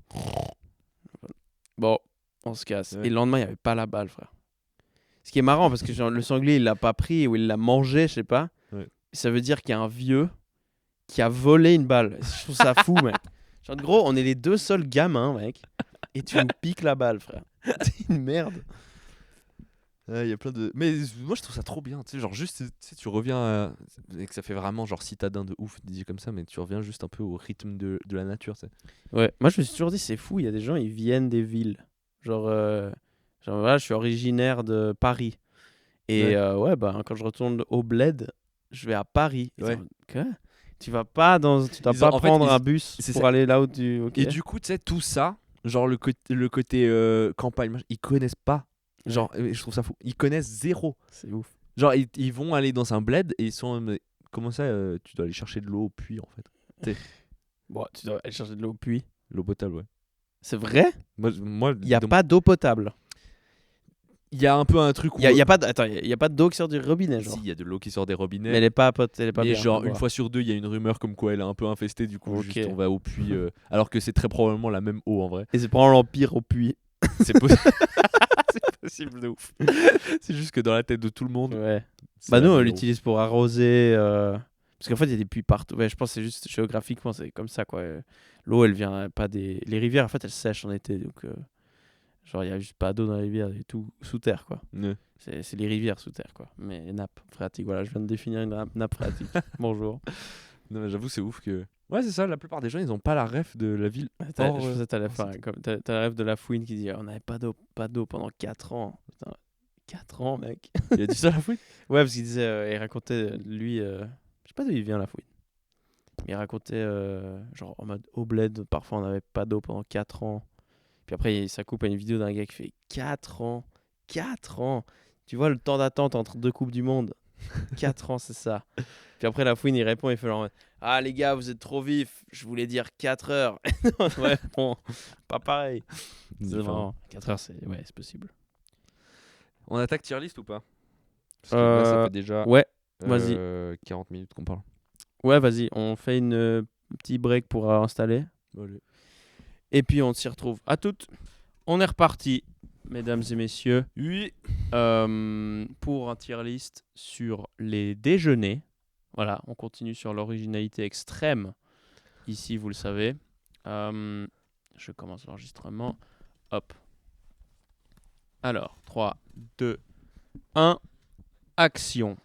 Bon, on se casse. Ouais. Et le lendemain, il n'y avait pas la balle, frère. Ce qui est marrant, parce que genre, le sanglier, il l'a pas pris ou il l'a mangé, je sais pas. Ouais. Ça veut dire qu'il y a un vieux qui a volé une balle. Je trouve ça fou, mec. Genre, en gros, on est les deux seuls gamins, mec. Et tu nous piques la balle, frère. C'est une merde. Il y a plein de. Mais moi je trouve ça trop bien, tu sais, genre juste, tu sais, tu reviens et que ça fait vraiment genre citadin de ouf, dit comme ça, mais tu reviens juste un peu au rythme de la nature, tu sais. Ouais, moi je me suis toujours dit, c'est fou, il y a des gens, ils viennent des villes. Genre, voilà, je suis originaire de Paris. Et ouais, bah, quand je retourne au bled, je vais à Paris. Et Ouais. quoi tu vas pas En fait, prendre un bus c'est pour ça. aller là où tu. Ok. Et du coup, tu sais, tout ça, genre le côté campagne, ils connaissent pas. Genre, je trouve ça fou. Ils connaissent zéro. C'est ouf. Genre, ils vont aller dans un bled et ils sont. Mais comment ça, tu dois aller chercher de l'eau au puits en fait. Bon, tu dois aller chercher de l'eau au puits. L'eau potable, ouais. C'est vrai Moi Il n'y a pas d'eau potable. Il y a un peu un truc où. Il y a pas d'eau qui sort du robinet, genre. Si, il y a de l'eau qui sort des robinets. Mais elle est pas Mais bien. genre, à une boire. fois sur deux, il y a une rumeur comme quoi elle est un peu infestée, du coup, Ok. juste on va au puits. Alors que c'est très probablement la même eau en vrai. Et c'est probablement pire au puits. C'est possible. C'est possible de ouf. C'est juste que dans la tête de tout le monde. Ouais. c'est Bah la nous on même eau. l'utilise pour arroser parce qu'en fait il y a des puits partout. Ouais, je pense que c'est juste géographiquement c'est comme ça quoi. L'eau elle vient pas des les rivières en fait elles sèchent en été donc genre il y a juste pas d'eau dans les rivières et tout sous terre quoi. Ouais. C'est les rivières sous terre quoi. Mais nappe phréatique voilà, je viens de définir une nappe phréatique. Bonjour. Non, mais j'avoue, c'est ouf que. Ouais, c'est ça, la plupart des gens, ils ont pas la ref de la ville. Je Or, pensais que t'allais hors faire cité. comme t'as le rêve de la fouine qui dit on n'avait pas d'eau pendant 4 ans. Putain, 4 ans mec. Il a dit ça la fouille. Ouais, parce qu'il disait, il racontait, lui, je sais pas d'où il vient la fouine. Mais il racontait, genre en mode au bled, parfois on n'avait pas d'eau pendant 4 ans. Puis après, ça coupe à une vidéo d'un gars qui fait 4 ans. 4 ans. Tu vois le temps d'attente entre deux Coupes du Monde. 4 ans, c'est ça. Puis après, la fouine, il répond, il fait genre, ah les gars, vous êtes trop vifs, je voulais dire 4 heures. Ouais, bon, pas pareil. C'est vraiment, 4 heures, c'est possible. On attaque tier list ou pas? Parce que là, ça fait déjà Ouais, vas-y. 40 minutes qu'on parle. Ouais, vas-y, on fait une petit break pour installer. Allez. Et puis on s'y retrouve. À toutes. On est reparti, mesdames et messieurs, Oui. pour un tier list sur les déjeuners. Voilà, on continue sur l'originalité extrême. Ici, vous le savez. Je commence l'enregistrement. Hop. Alors, 3, 2, 1. Action.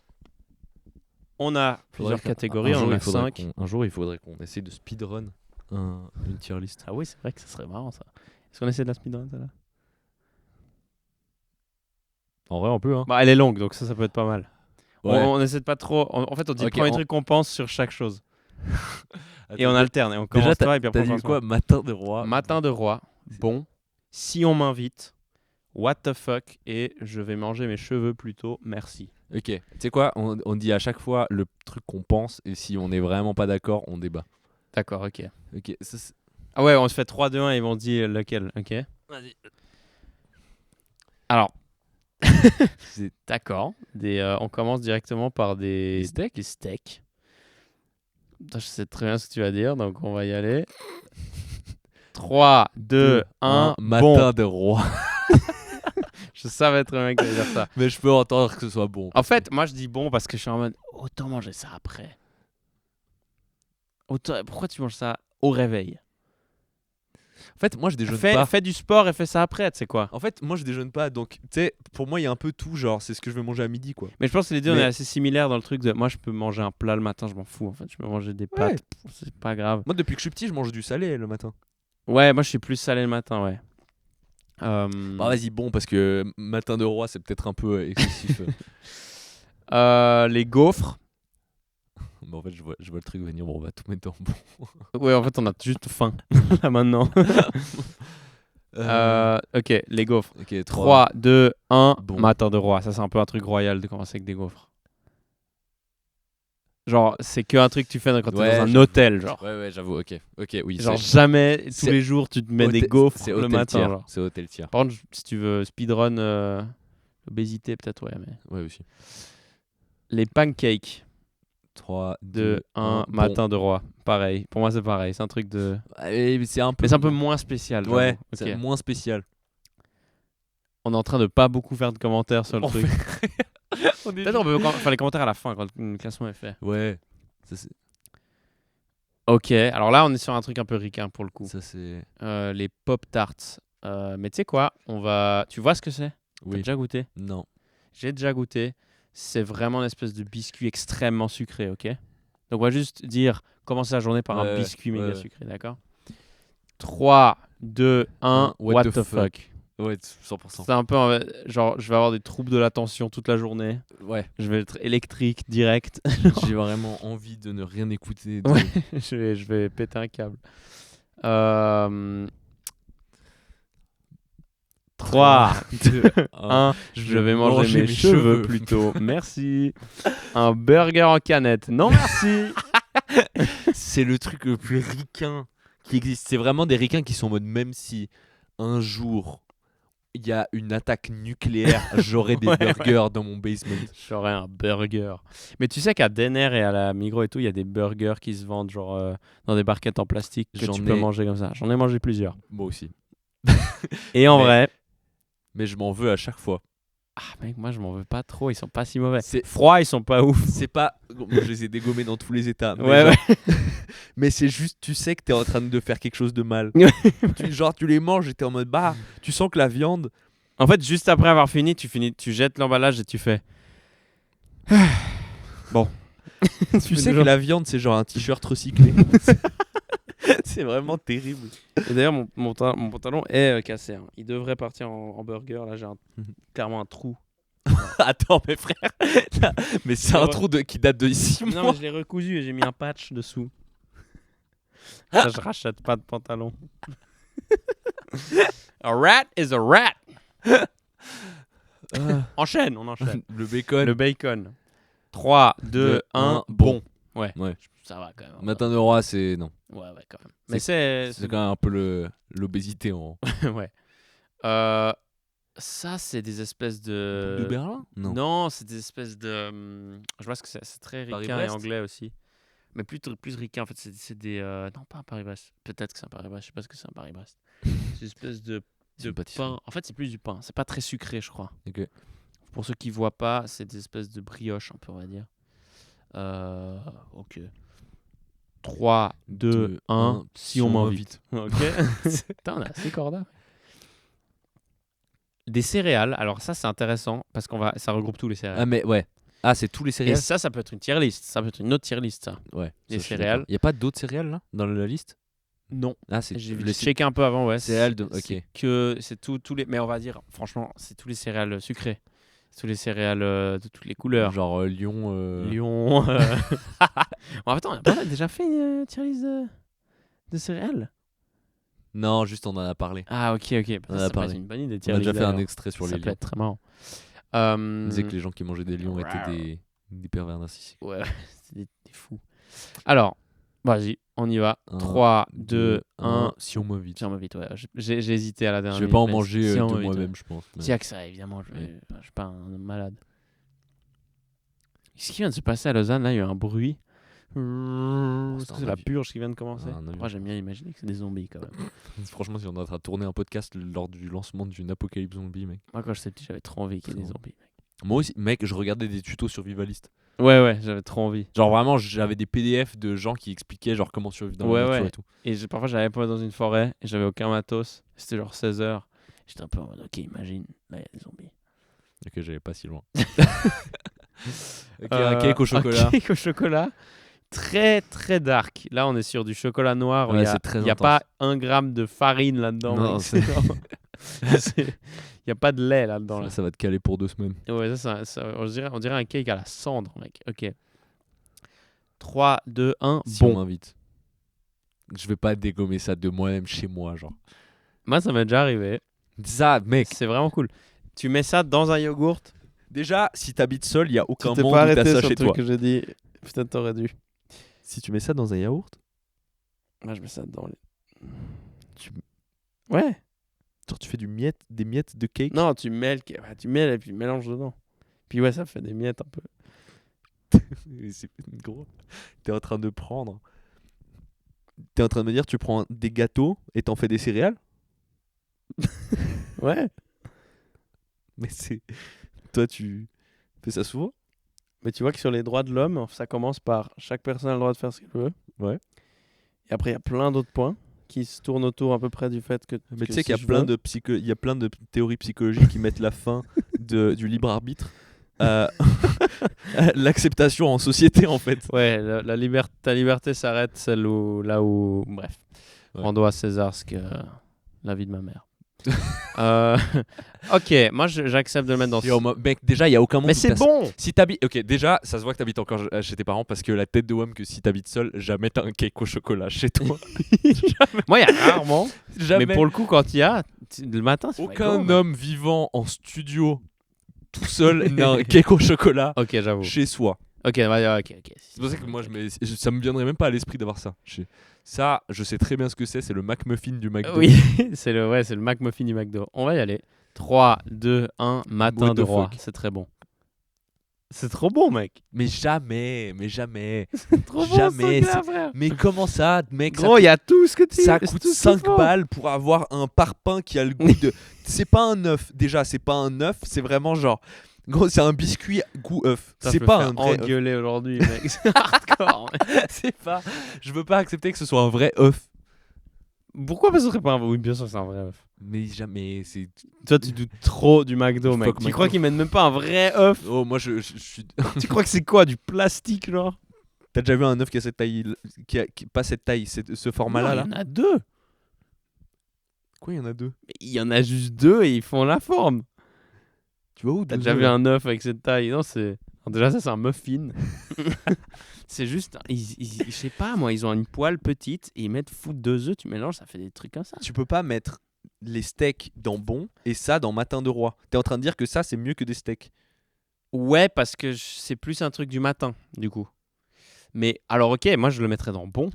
On a plusieurs catégories, on en a 5. Un jour, il faudrait qu'on essaie de speedrun une tier list. Ah oui, c'est vrai que ça serait marrant ça. Est-ce qu'on essaie de la speedrun ça là? En vrai, on peut, hein. Bah, elle est longue, donc ça peut être pas mal. Ouais. On essaie de pas trop. En fait, on dit Ok, le premier on- truc qu'on pense sur chaque chose. Attends, Et on alterne. Et on commence déjà, toi et puis après t'as on dit commence quoi? moi. Matin de roi. Matin de roi. Bon. Si on m'invite. What the fuck. Et je vais manger mes cheveux plutôt. Merci. Ok. Tu sais quoi? On dit à chaque fois le truc qu'on pense et si on n'est vraiment pas d'accord, on débat. D'accord, ok. Ok. Ça, c'est- Ah ouais, on se fait 3, 2, 1 et ils vont dire lequel. Ok. Vas-y. Alors, C'est- d'accord. On commence directement par des steaks. des steaks. Putain, je sais très bien ce que tu vas dire, donc on va y aller. 3, 2, 1, bon. Matin de roi. Je savais être un mec qui allait dire ça. Mais je peux entendre que ce soit bon. En fait, moi je dis bon parce que je suis en mode autant manger ça après. Pourquoi tu manges ça au réveil? En fait, moi je déjeune pas. Fais du sport et fais ça après, tu sais quoi. En fait, moi je déjeune pas, donc tu sais, pour moi il y a un peu tout, genre c'est ce que je vais manger à midi quoi. Mais je pense que les deux on Mais- est assez similaires dans le truc de moi je peux manger un plat le matin, je m'en fous en fait. Je peux manger des pâtes, c'est pas grave. Moi depuis que je suis petit, je mange du salé le matin. Ouais, moi je suis plus salé le matin, ouais. Bah vas-y, bon, parce que matin de roi c'est peut-être un peu excessif. Les gaufres. Bah en fait, je vois le truc venir, bon, on va tout mettre en bon. Ouais, en fait on a juste faim là maintenant. Ok, les gaufres. Ok, 3, 2, 1, Bon. matin de roi. Ça, c'est un peu un truc royal de commencer avec des gaufres. Genre, c'est que un truc que tu fais quand t'es Ouais, dans un j'avoue. hôtel, genre. Ouais, j'avoue, ok, oui. Genre, c'est- jamais, tous c'est les jours, tu te mets des hôtel- gaufres c'est le hôtel matin. tiers, Genre. c'est hôtel tiers. Par contre, si tu veux speedrun obésité, peut-être, ouais. Mais... Ouais, aussi. Les pancakes 3, 2, 1, matin de roi. Pareil. Pour moi, c'est pareil. C'est un truc de. Mais c'est un peu. Mais c'est un peu moins spécial. J'avoue. Ouais, Ok. c'est moins spécial. On est en train de pas beaucoup faire de commentaires sur le On truc. On est Peut-être on peut faire les commentaires à la fin quand le classement est fait. Ouais, ça c'est. Ok, alors là on est sur un truc un peu ricain pour le coup. Ça c'est. Les Pop-Tarts. Mais tu sais quoi, tu vois ce que c'est? T'as Oui. déjà goûté? Non. J'ai déjà goûté. C'est vraiment une espèce de biscuit extrêmement sucré, ok? Donc on va juste dire commencer la journée par un Ouais, biscuit méga ouais. sucré, d'accord? 3, 2, 1, What what the the fuck? Ouais, 100%. C'est un peu genre je vais avoir des troubles de l'attention toute la journée. Ouais. Je vais être électrique direct. J'ai vraiment envie de ne rien écouter. Ouais, je vais péter un câble. 3, 2, 1. Je vais manger mes cheveux plutôt. Merci. Un burger en canette. Non, merci. C'est le truc le plus ricain qui existe. C'est vraiment des ricains qui sont en mode même si un jour il y a une attaque nucléaire, j'aurai des Ouais, burgers dans mon basement. J'aurais un burger. Mais tu sais qu'à Denner et à la Migros et tout, il y a des burgers qui se vendent genre dans des barquettes en plastique que J'en tu peux ai- manger comme ça. J'en ai mangé plusieurs. Moi aussi. Et en Mais- vrai, Mais je m'en veux à chaque fois. mec, moi je m'en veux pas trop. Ils sont pas si mauvais. C'est- Froids, ils sont pas ouf. C'est pas. Moi, je les ai dégommés dans tous les états. Mais, Ouais, genre- mais c'est juste, tu sais que t'es en train de faire quelque chose de mal. Tu les manges et t'es en mode bah. Tu sens que la viande. En fait, juste après avoir fini, tu jettes l'emballage et tu fais. Bon. Tu sais que la viande, c'est genre un t-shirt recyclé. C'est vraiment terrible. Et d'ailleurs, mon pantalon est cassé. Hein. Il devrait partir en burger. Là, j'ai clairement un trou. Attends, mes frères. Mais c'est un trou qui date de 6 mois. Non, mais je l'ai recousu et j'ai mis un patch dessous. Ça, je rachète pas de pantalon. A rat is a rat. Enchaîne, on enchaîne. Le bacon. Le bacon. 3, 2, 1, bon. Ouais. Ça va quand même. Matin de roi, c'est. Non. Ouais, quand même. Mais c'est C'est quand même un peu l'obésité en. ouais. Ça, c'est des espèces de. De Berlin Non, c'est des espèces de. Je vois ce que c'est. C'est très ricain et Paris-Brest anglais aussi. Mais plus ricain, en fait. C'est des. Non, pas un Paris-Brest. Peut-être que c'est un Paris-Brest. Je sais pas ce que c'est un Paris-Brest. C'est une espèce de C'est une pâtisserie. pain. En fait, c'est plus du pain. C'est pas très sucré, je crois. Ok. Pour ceux qui voient pas, c'est des espèces de brioches, un peu, on va dire. Ok. 3, 2, 1. Si on m'invite. Ok. Putain, on a assez corda. Des céréales. Alors ça, c'est intéressant parce ça regroupe tous les céréales. Ah, mais ouais. Ah, c'est tous les Et céréales. ça peut être une tier list. Ça peut être une autre tier list, ça. Ouais. Les ça, je suis céréales. d'accord. Y a pas d'autres céréales là dans la liste? Non. Ah, c'est J'ai les checké un peu avant, ouais. céréales de. C'est Ok. que c'est tous les. Mais on va dire, franchement, c'est tous les céréales sucrées. C'est tous les céréales de toutes les couleurs. Genre Lyon. Lion. Bon, attends, on a déjà fait une tier list de céréales. Non, juste on en a parlé. Ah, ok. On en a Ça peut être parlé. une bonne idée. On tier a list, déjà fait un d'ailleurs. extrait sur Ça les peut lions. être très marrant. On disait que les gens qui mangeaient des lions étaient des pervers narcissiques. Ouais, c'est des fous. Alors, vas-y, on y va. 3, 2, 1. Si on m'invite. Si on m'invite, ouais. J'ai hésité à la dernière Je vais pas en minute, mais manger si on de m'invite, moi-même, je pense. mais- S'il y a que ça, évidemment, je Oui. suis pas un homme malade. Qu'est-ce qui vient de se passer à Lausanne? Là, il y a eu un bruit. Est-ce que c'est la avion. purge qui vient de commencer? Un avion. Moi, j'aime bien imaginer que c'est des zombies quand même. Franchement, si on est en train de tourner un podcast lors du lancement d'une apocalypse zombie, mec. Moi, quand j'étais petit, j'avais trop envie qu'il y ait des Trop. zombies. Moi aussi, mec, je regardais des tutos survivalistes. Ouais, j'avais trop envie. Genre vraiment, j'avais des PDF de gens qui expliquaient genre comment survivre dans la nature et tout. Et parfois, j'allais pas dans une forêt et j'avais aucun matos. C'était genre 16h. J'étais un peu en mode, ok, imagine, là, il y a des zombies. Ok, j'allais pas si loin. Ok, un cake au chocolat. Un cake au chocolat. Très, très dark. Là, on est sur du chocolat noir. Ouais, Il c'est très n'y a intense. pas 1 gramme de farine là-dedans. Non, mec. Il n'y a pas de lait là-dedans. Là. Ça va te caler pour 2 semaines. Ouais, on dirait un cake à la cendre, mec. Ok. 3, 2, 1, Si on bon. m'invite. Je vais pas dégommer ça de moi-même chez moi, genre. Moi, ça m'est déjà arrivé. Ça, mec. C'est vraiment cool. Tu mets ça dans un yogourt. Déjà, si t'habites seul, il y a aucun Tu t'es monde pas où t'as arrêté ça sur chez le truc toi. que j'ai dit. Peut-être t'aurais dû. Si tu mets ça dans un yaourt, Moi, je mets ça dans les... tu... Ouais. genre tu fais des miettes de cake. Non, tu mêles et puis mélange dedans. Puis ouais, ça fait des miettes un peu. C'est gros. T'es en train de prendre. T'es en train de me dire, tu prends des gâteaux et t'en fais des céréales. Ouais. Mais c'est. Toi, tu fais ça souvent? Mais tu vois que sur les droits de l'homme, ça commence par chaque personne a le droit de faire ce qu'il veut. Ouais. Et après, il y a plein d'autres points qui se tournent autour à peu près du fait que. Mais que tu sais si qu'il y a je plein veux- il y a plein de théories psychologiques qui mettent la fin du libre arbitre à l'acceptation en société en fait. Ouais, ta liberté s'arrête là où. Bref. Ouais. Rendons à César la vie de ma mère. Ok, moi j'accepte de le mettre dans Mec, déjà, il y a aucun monde. Mais où c'est t'as ça. bon! Si t'habites, ok, déjà, ça se voit que t'habites encore chez tes parents parce que la tête de Wham que si t'habites seul, jamais t'as un cake au chocolat chez toi. Moi, il y a rarement. Jamais. Mais pour le coup, quand il y a, le matin, c'est Aucun McDo, homme vivant en studio tout seul n'a un cake au chocolat Ok, j'avoue. chez soi. Ok. C'est pour ça que moi, ça me viendrait même pas à l'esprit d'avoir ça. Ça, je sais très bien ce que c'est le McMuffin du McDo. Oui, c'est le McMuffin du McDo. On va y aller. 3, 2, 1, matin What de the roi. fuck. C'est très bon. C'est trop bon, mec. Mais jamais. C'est trop bon, Jamais, ce gars, frère. Mais comment ça, mec? Gros, il y a tout ce que tu Ça c'est coûte tout ce 5 qu'il faut. balles pour avoir un parpaing qui a le goût de. C'est pas un œuf, déjà, c'est pas un œuf, c'est vraiment genre. Gros, c'est un biscuit goût œuf. Ça, C'est je peux pas faire un vrai œuf. engueuler aujourd'hui, mec. C'est hardcore. mec. C'est pas. Je veux pas accepter que ce soit un vrai œuf. Pourquoi ce serait pas un vrai? Oui, bien sûr, c'est un vrai œuf. Mais jamais, c'est. Toi, tu doutes trop du McDo, mec. Fuck Tu McDo. crois qu'ils mettent même pas un vrai œuf? Oh, moi je suis. Tu crois que c'est quoi? Du plastique, genre? T'as déjà vu un œuf qui a cette taille. Pas cette taille, ce format-là Non, là il y en a 2. Quoi, il y en a 2? Il y en a juste 2 et ils font la forme. Tu vois où T'as déjà vu un œuf avec cette taille? Non, c'est. Alors déjà, ça, c'est un muffin. C'est juste. Je sais pas, moi, ils ont une poêle petite et ils mettent foutre 2 œufs, tu mélanges, ça fait des trucs comme ça. Tu peux pas mettre les steaks dans bon et ça dans matin de roi. T'es en train de dire que ça c'est mieux que des steaks. Ouais, parce que c'est plus un truc du matin, du coup. Mais alors, ok, moi, je le mettrais dans bon.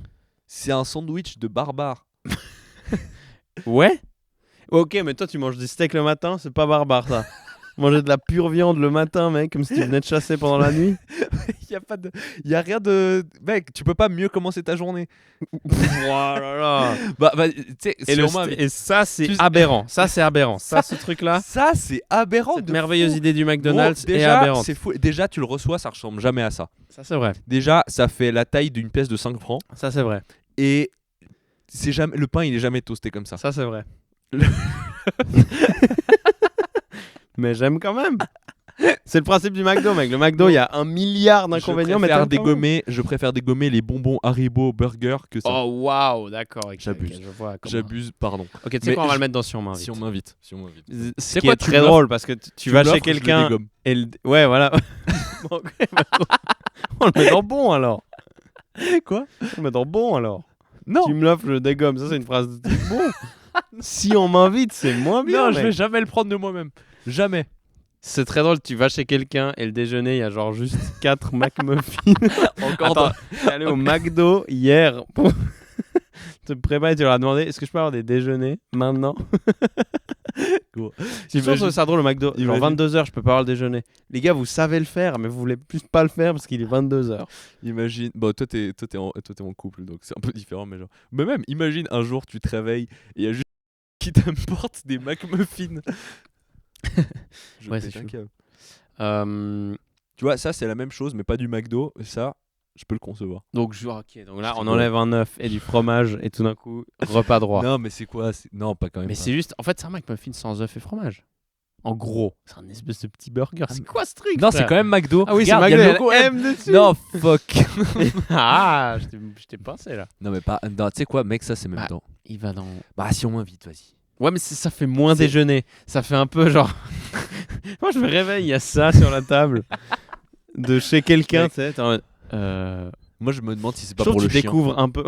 C'est un sandwich de barbare. Ouais. Ok, mais toi, tu manges des steaks le matin, c'est pas barbare, ça. Manger de la pure viande le matin, mec, comme si tu venais de chasser pendant la nuit. y a rien de. Mec, tu peux pas mieux commencer ta journée. Voilà. Là. Bah, tu sais, Et, si on m'invite- et ça, c'est Tu- aberrant. Ça, c'est aberrant. Ça, ce truc-là, Ça, c'est aberrant. cette de merveilleuse fou. idée du McDonald's Gros, est déjà, aberrante. c'est fou. Déjà, tu le reçois, ça ressemble jamais à ça. Ça, c'est vrai. Déjà, ça fait la taille d'une pièce de 5 francs. Ça, c'est vrai. Et c'est jamais... le pain, il est jamais toasté comme ça. Ça, c'est vrai. Mais j'aime quand même. C'est le principe du McDo, mec. Le McDo, il y a 1 milliard d'inconvénients, mais t'aimes quand même. Je préfère dégommer les bonbons Haribo Burger que ça. Oh, waouh, d'accord. ok, J'abuse. ok, je vois comment. J'abuse, pardon. Ok, tu sais Mais quoi, on va je- le mettre dans si on m'invite. Si on m'invite. Ce C'est qui quoi, est tu très me l'offres- drôle parce que tu vas l'offres, chez je le quelqu'un dégomme. et ouais, voilà. Bon, ok, bah, on le met dans bon alors. Quoi? On le met dans bon alors. Non. Tu me l'offres, je le dégomme. Ça, c'est une phrase de type bon. Si on m'invite, c'est moins bien. Non, je mec. vais jamais le prendre de moi-même. Jamais. C'est très drôle, tu vas chez quelqu'un et le déjeuner, il y a genre juste 4 McMuffins. Encore Attends, t'es allé au McDo hier pour te préparer, tu leur as demandé est-ce que je peux avoir des déjeuners maintenant? J'ai toujours trouvé ça drôle au McDo. Genre Imagine. 22h, je peux pas avoir le déjeuner. Les gars, vous savez le faire, mais vous voulez plus pas le faire parce qu'il est 22h. Imagine, bon, toi t'es en couple, donc c'est un peu différent, mais genre. Mais même, imagine un jour tu te réveilles et il y a juste qui t'importe des McMuffins. Ouais, pète c'est un chaud. câble. Euh, Tu vois, ça c'est la même chose, mais pas du McDo. Et ça, je peux le concevoir. donc, ok, donc là, Je on rigole. enlève un œuf et du fromage et tout d'un coup, repas droit. Non, mais c'est quoi Non, pas quand même. Mais pas. c'est juste, en fait, c'est un McMuffin sans œuf et fromage. En gros, c'est un espèce de petit burger. C'est quoi ce truc? Non, c'est quand même McDo. Ah oui, c'est Regarde, il McDo, y a il le y a logo le M dessus. Non, fuck. Ah, je t'ai pincé là. Non, mais pas. Non, tu sais quoi, mec, ça c'est même Bah, temps. Il va dans. Bah, si on m'invite, vas-y. Ouais, mais ça fait moins C'est- déjeuner. Ça fait un peu genre. Moi, je me réveille, il y a ça sur la table. De chez quelqu'un, tu sais. T'es en mode, Moi, je me demande si c'est pas je trouve pour que le tu chien. découvres un peu.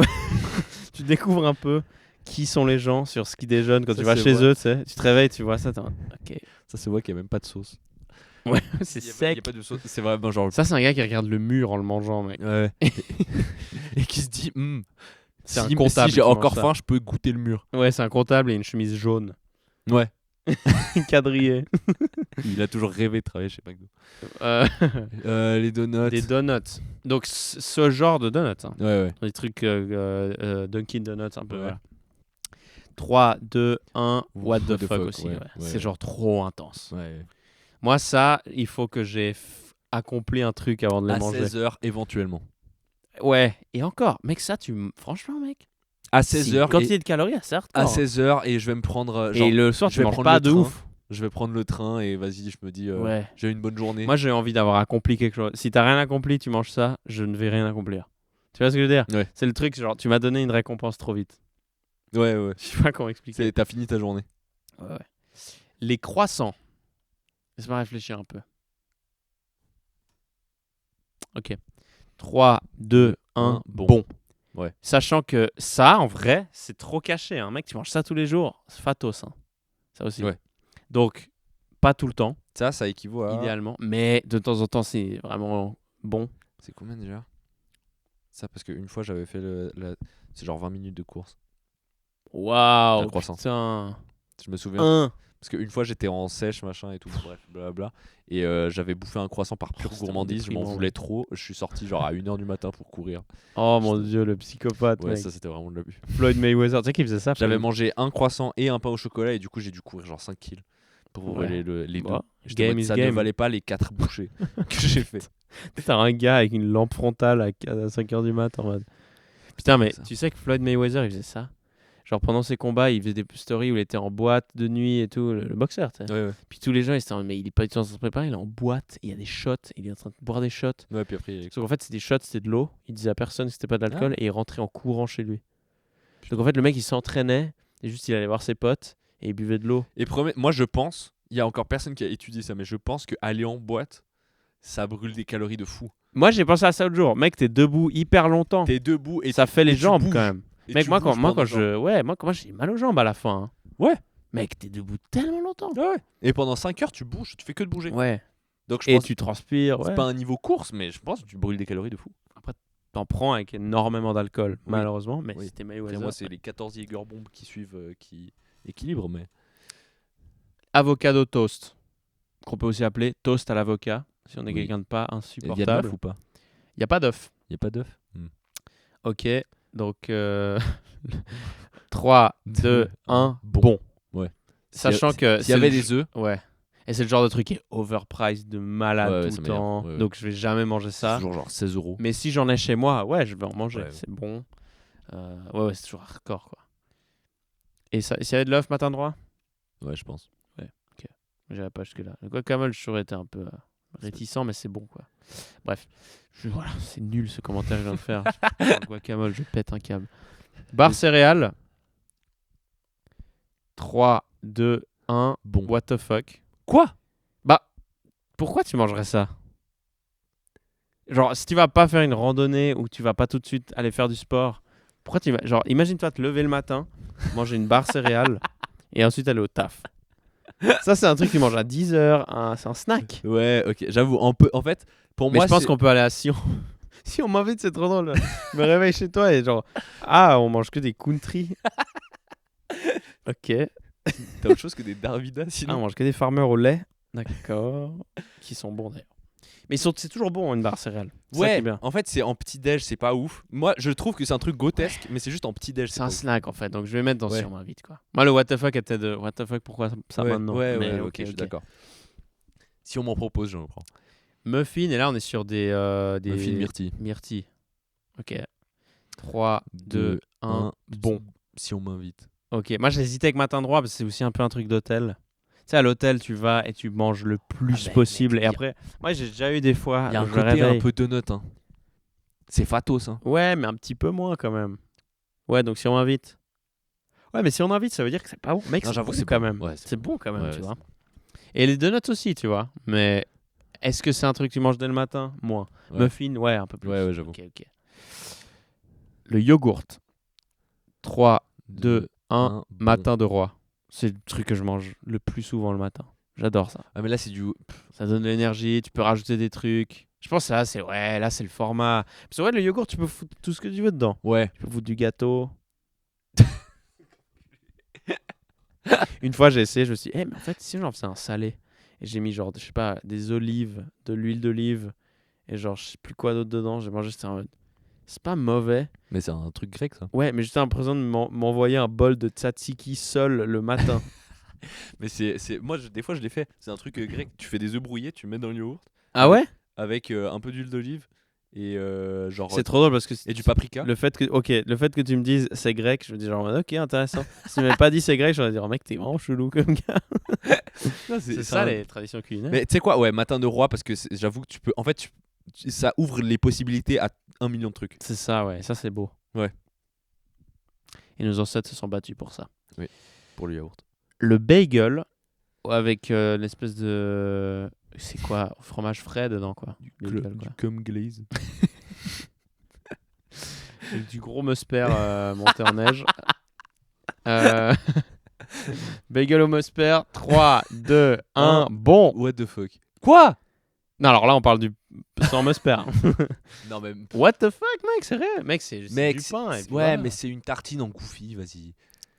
Tu découvres un peu qui sont les gens sur ce qu'ils déjeunent quand Ça, tu vas c'est chez vrai. eux, tu sais. Tu te réveilles, tu vois ça, t'es en mode, ok. Ça, c'est vrai qu'il y a même pas de sauce. Ouais, c'est Il y a sec. pas de sauce. C'est vraiment genre. Ça, c'est un gars qui regarde le mur en le mangeant, mec. Ouais. Et qui se dit, C'est un si comptable j'ai qui encore mange ça. faim, je peux goûter le mur. Ouais, c'est un comptable et une chemise jaune. Ouais. Quadrillée. Il a toujours rêvé de travailler chez McDo. Euh, Les donuts. des donuts. Donc, ce genre de donuts. Hein. Ouais. Des trucs Dunkin' Donuts, un peu. Ouais. Voilà. 3, 2, 1, Ouf, what the fuck aussi. ouais, Ouais. ouais. C'est genre trop intense. Ouais. Moi, ça, il faut que j'ai accompli un truc avant de les À manger. 16h éventuellement. Ouais, et encore, mec, ça, franchement, mec. À c'est 16h. une quantité de calories, c'est hardcore. À 16h et je vais me prendre. Et le soir, je tu vais manges prendre pas le de train. ouf. Je vais prendre le train et vas-y, je me dis, Ouais. j'ai eu une bonne journée. Moi, j'ai envie d'avoir accompli quelque chose. Si t'as rien accompli, tu manges ça, je ne vais rien accomplir. Tu vois ce que je veux dire? Ouais. C'est le truc, genre, tu m'as donné une récompense trop vite. Ouais. Je sais pas comment expliquer. T'as fini ta journée. Ouais. Les croissants. Laisse-moi réfléchir un peu. Ok. 3, 2, 1, bon. bon. Ouais. Sachant que ça, en vrai, c'est trop caché. Hein. Mec, tu manges ça tous les jours, c'est fatos. Hein. Ça aussi. Ouais. Donc, pas tout le temps, Ça équivaut à. idéalement. Mais de temps en temps, c'est vraiment bon. C'est combien déjà? Ça, parce qu'une fois, j'avais fait c'est genre 20 minutes de course. Waouh. Un croissant. Putain. Je me souviens. Un. Parce qu'une fois, j'étais en sèche, machin et tout, bref, blablabla. Et j'avais bouffé un croissant par pure c'était gourmandise. Je m'en déprimant, voulais trop. Je suis sorti genre à 1h du matin pour courir. Oh mon dieu, le psychopathe. Ouais, mec. ça, c'était vraiment de l'abus. Floyd Mayweather, tu sais qu'il faisait ça? J'avais Floyd mangé un croissant et un pain au chocolat. Et du coup, j'ai dû courir genre 5 kills pour Ouais. les deux. Bah, J'étais en game mode, is ça ne game. valait pas les 4 bouchées que j'ai fait. T'as un gars avec une lampe frontale à 5h du mat en mode. Putain, mais Ça. tu sais que Floyd Mayweather, il faisait ça? Genre pendant ses combats, il faisait des stories où il était en boîte de nuit et tout, le boxeur, tu sais. Ouais. Puis tous les gens, ils étaient en mode, mais il est pas du tout en train de se préparer, il est en boîte, il y a des shots, il est en train de boire des shots. Ouais, puis après. Sauf qu'en fait, c'est des shots, c'était de l'eau, il disait à personne que c'était pas de l'alcool Ah. et il rentrait en courant chez lui. Donc en fait, le mec, il s'entraînait et juste il allait voir ses potes et il buvait de l'eau. Et moi, je pense, il y a encore personne qui a étudié ça, mais je pense qu'aller en boîte, ça brûle des calories de fou. Moi, j'ai pensé à ça l'autre jour. Mec, t'es debout hyper longtemps. T'es debout et Ça fait les tu jambes bouges. quand même. Et Mec, tu moi bouges quand pendant j'ai mal aux jambes à la fin. Hein. Ouais. Mec, t'es debout tellement longtemps. Ouais. Et pendant 5 heures, tu bouges, tu fais que de bouger. Ouais. Donc je Et pense tu transpires. c'est Ouais. pas un niveau course, mais je pense que tu brûles des calories de fou. T'en prends avec énormément d'alcool, Oui. malheureusement. Mais Oui. c'était Après, Mayweather. moi, c'est les 14 Jägerbombes qui suivent, qui équilibrent, mais. Avocado toast. Qu'on peut aussi appeler toast à l'avocat. Si on est Oui. quelqu'un de pas Il y a de insupportable. l'œuf ou pas? Il n'y a pas d'œuf. Il y a pas d'œuf. Ok. Donc 3, 2, 1, bon. Ouais. Sachant que. S'il y avait des œufs, Ouais. Et c'est le genre de truc qui est overpriced de malade Ouais, tout ça le m'énerve. temps. Ouais, ouais. Donc je vais jamais manger c'est ça. toujours genre 16 €. Mais si j'en ai chez moi, ouais, je vais en manger. Ouais. C'est bon. Ouais, c'est toujours hardcore, quoi. Et ça, s'il y avait de l'œuf matin droit, Ouais, je pense. j'irais pas jusque-là. Le guacamole, je aurais été un peu réticent, mais c'est bon, quoi. Bref. Voilà, c'est nul ce commentaire que je viens de faire. Le guacamole, je pète un câble. Barre céréales. 3, 2, 1. Bon. What the fuck? Quoi? Pourquoi tu mangerais ça? Genre, si tu vas pas faire une randonnée ou tu vas pas tout de suite aller faire du sport, pourquoi tu vas. Genre, imagine-toi te lever le matin, manger une barre céréales et ensuite aller au taf. Ça, c'est un truc que tu manges à 10h, c'est un snack. Ouais, ok. J'avoue, en fait, pour Mais moi, je pense c'est- qu'on peut aller à Sion. Si on m'invite, c'est trop drôle. Je me réveille chez toi et genre, ah, on mange que des country. Ok. T'as autre chose que des Darvidas Ah, on sinon? mange que des farmers au lait. D'accord. Qui sont bons d'ailleurs. Mais c'est toujours bon une barre céréales. C'est ça qui est Ouais, bien. en fait, c'est en petit-déj, c'est pas ouf. Moi, je trouve que c'est un truc grotesque, mais c'est juste en petit-déj. C'est un snack en fait, donc je vais mettre dans Ouais. si on m'invite quoi. Moi le what the fuck était de what the fuck pourquoi ça ouais, maintenant. Ouais, Mais ok, je suis d'accord. Si on m'en propose, je le prends. Muffin et là on est sur des Muffin myrtille. Myrtille. Ok. 3, 2, 1, bon. Si on m'invite. Ok, moi j'ai hésité avec matin droit parce que c'est aussi un peu un truc d'hôtel. Tu sais, à l'hôtel, tu vas et tu manges le plus possible. Et après, moi j'ai déjà eu des fois. Il y a un je me côté réveille. un peu donut. Hein. C'est fatos. Hein. Ouais, mais un petit peu moins quand même. Ouais, donc si on m'invite. Ouais, mais si on m'invite, ça veut dire que c'est pas bon. Mec, Non, c'est j'avoue bon que c'est quand bon. même. Ouais, c'est bon quand même, Ouais, tu ouais, vois. Et les donuts aussi, tu vois. Mais est-ce que c'est un truc que tu manges dès le matin? Moins. Ouais. Muffin, ouais, un peu plus. Ouais, j'avoue. Ok. Le yogourt. 3, 2, 1, bon. matin de roi. C'est le truc que je mange le plus souvent le matin. J'adore ça. Ah, mais là, c'est du. Ça donne de l'énergie, tu peux rajouter des trucs. Je pense que là, c'est le format. Parce que ouais, le yogourt, tu peux foutre tout ce que tu veux dedans. Ouais. Tu peux foutre du gâteau. Une fois, j'ai essayé, je me suis dit, mais en fait, si j'en faisais un salé, et j'ai mis genre, je sais pas, des olives, de l'huile d'olive, et genre, je sais plus quoi d'autre dedans, j'ai mangé, c'était en mode, c'est pas mauvais. Mais c'est un truc grec, ça. Ouais, mais j'étais l'impression de m'envoyer un bol de tzatziki seul le matin. Mais moi, des fois, je l'ai fait. C'est un truc grec. Tu fais des œufs brouillés, tu mets dans le yaourt. Ah ouais? Avec un peu d'huile d'olive. Et genre. C'est trop drôle parce que Et du paprika. le fait que tu me dises c'est grec, je me dis genre ok intéressant. Si tu m'avais pas dit c'est grec, j'aurais dit oh mec t'es vraiment chelou comme gars. Non, C'est ça les traditions culinaires. Mais tu sais quoi, ouais, matin de roi parce que j'avoue que tu peux. En fait, ça ouvre les possibilités à 1 million de trucs. C'est ça ouais, ça c'est beau. Ouais. Et nos ancêtres se sont battus pour ça. Oui. Pour le yaourt. Le bagel avec l'espèce de c'est quoi fromage frais dedans quoi. Du cum glaze. Avec du gros musper monté en neige. Bagel au musper, 3, 2, 1, bon. What the fuck. Quoi? Non, alors là, on parle du sans musper. Non, mais. What the fuck, mec? C'est vrai? Mec, c'est du pain. Et puis Ouais, voilà. mais c'est une tartine en gouffi, vas-y.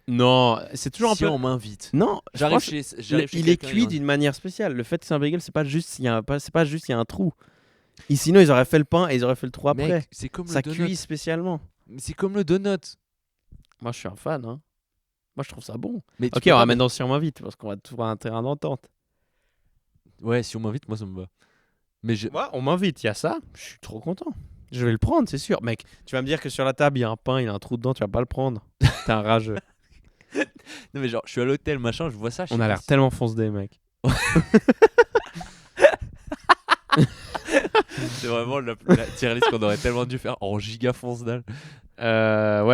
Non, c'est toujours un Si peu. on m'invite. Non, J'arrive je chez. pense il est cuit d'une manière spéciale. Le fait que c'est un bagel, c'est pas juste il y a un trou. Et sinon, ils auraient fait le pain et ils auraient fait le trou après. Mec, c'est comme Ça le donut. cuit spécialement. Mais c'est comme le donut. Moi, je suis un fan. Hein. Moi, je trouve ça bon. Mais tu Ok, peux on pas va maintenant si on m'invite parce qu'on va trouver un terrain d'entente. Ouais, si on m'invite, moi ça me va. Mais Moi, on m'invite, il y a ça. Je suis trop content. Je vais le prendre, c'est sûr. Mec, tu vas me dire que sur la table, il y a un pain, il y a un trou dedans, tu vas pas le prendre. T'es un rageux. Non, mais genre, je suis à l'hôtel, machin, je vois ça. On a l'air tellement fonce-dé, mec. C'est vraiment la tier list qu'on aurait tellement dû faire en giga fonce dalle. Ouais,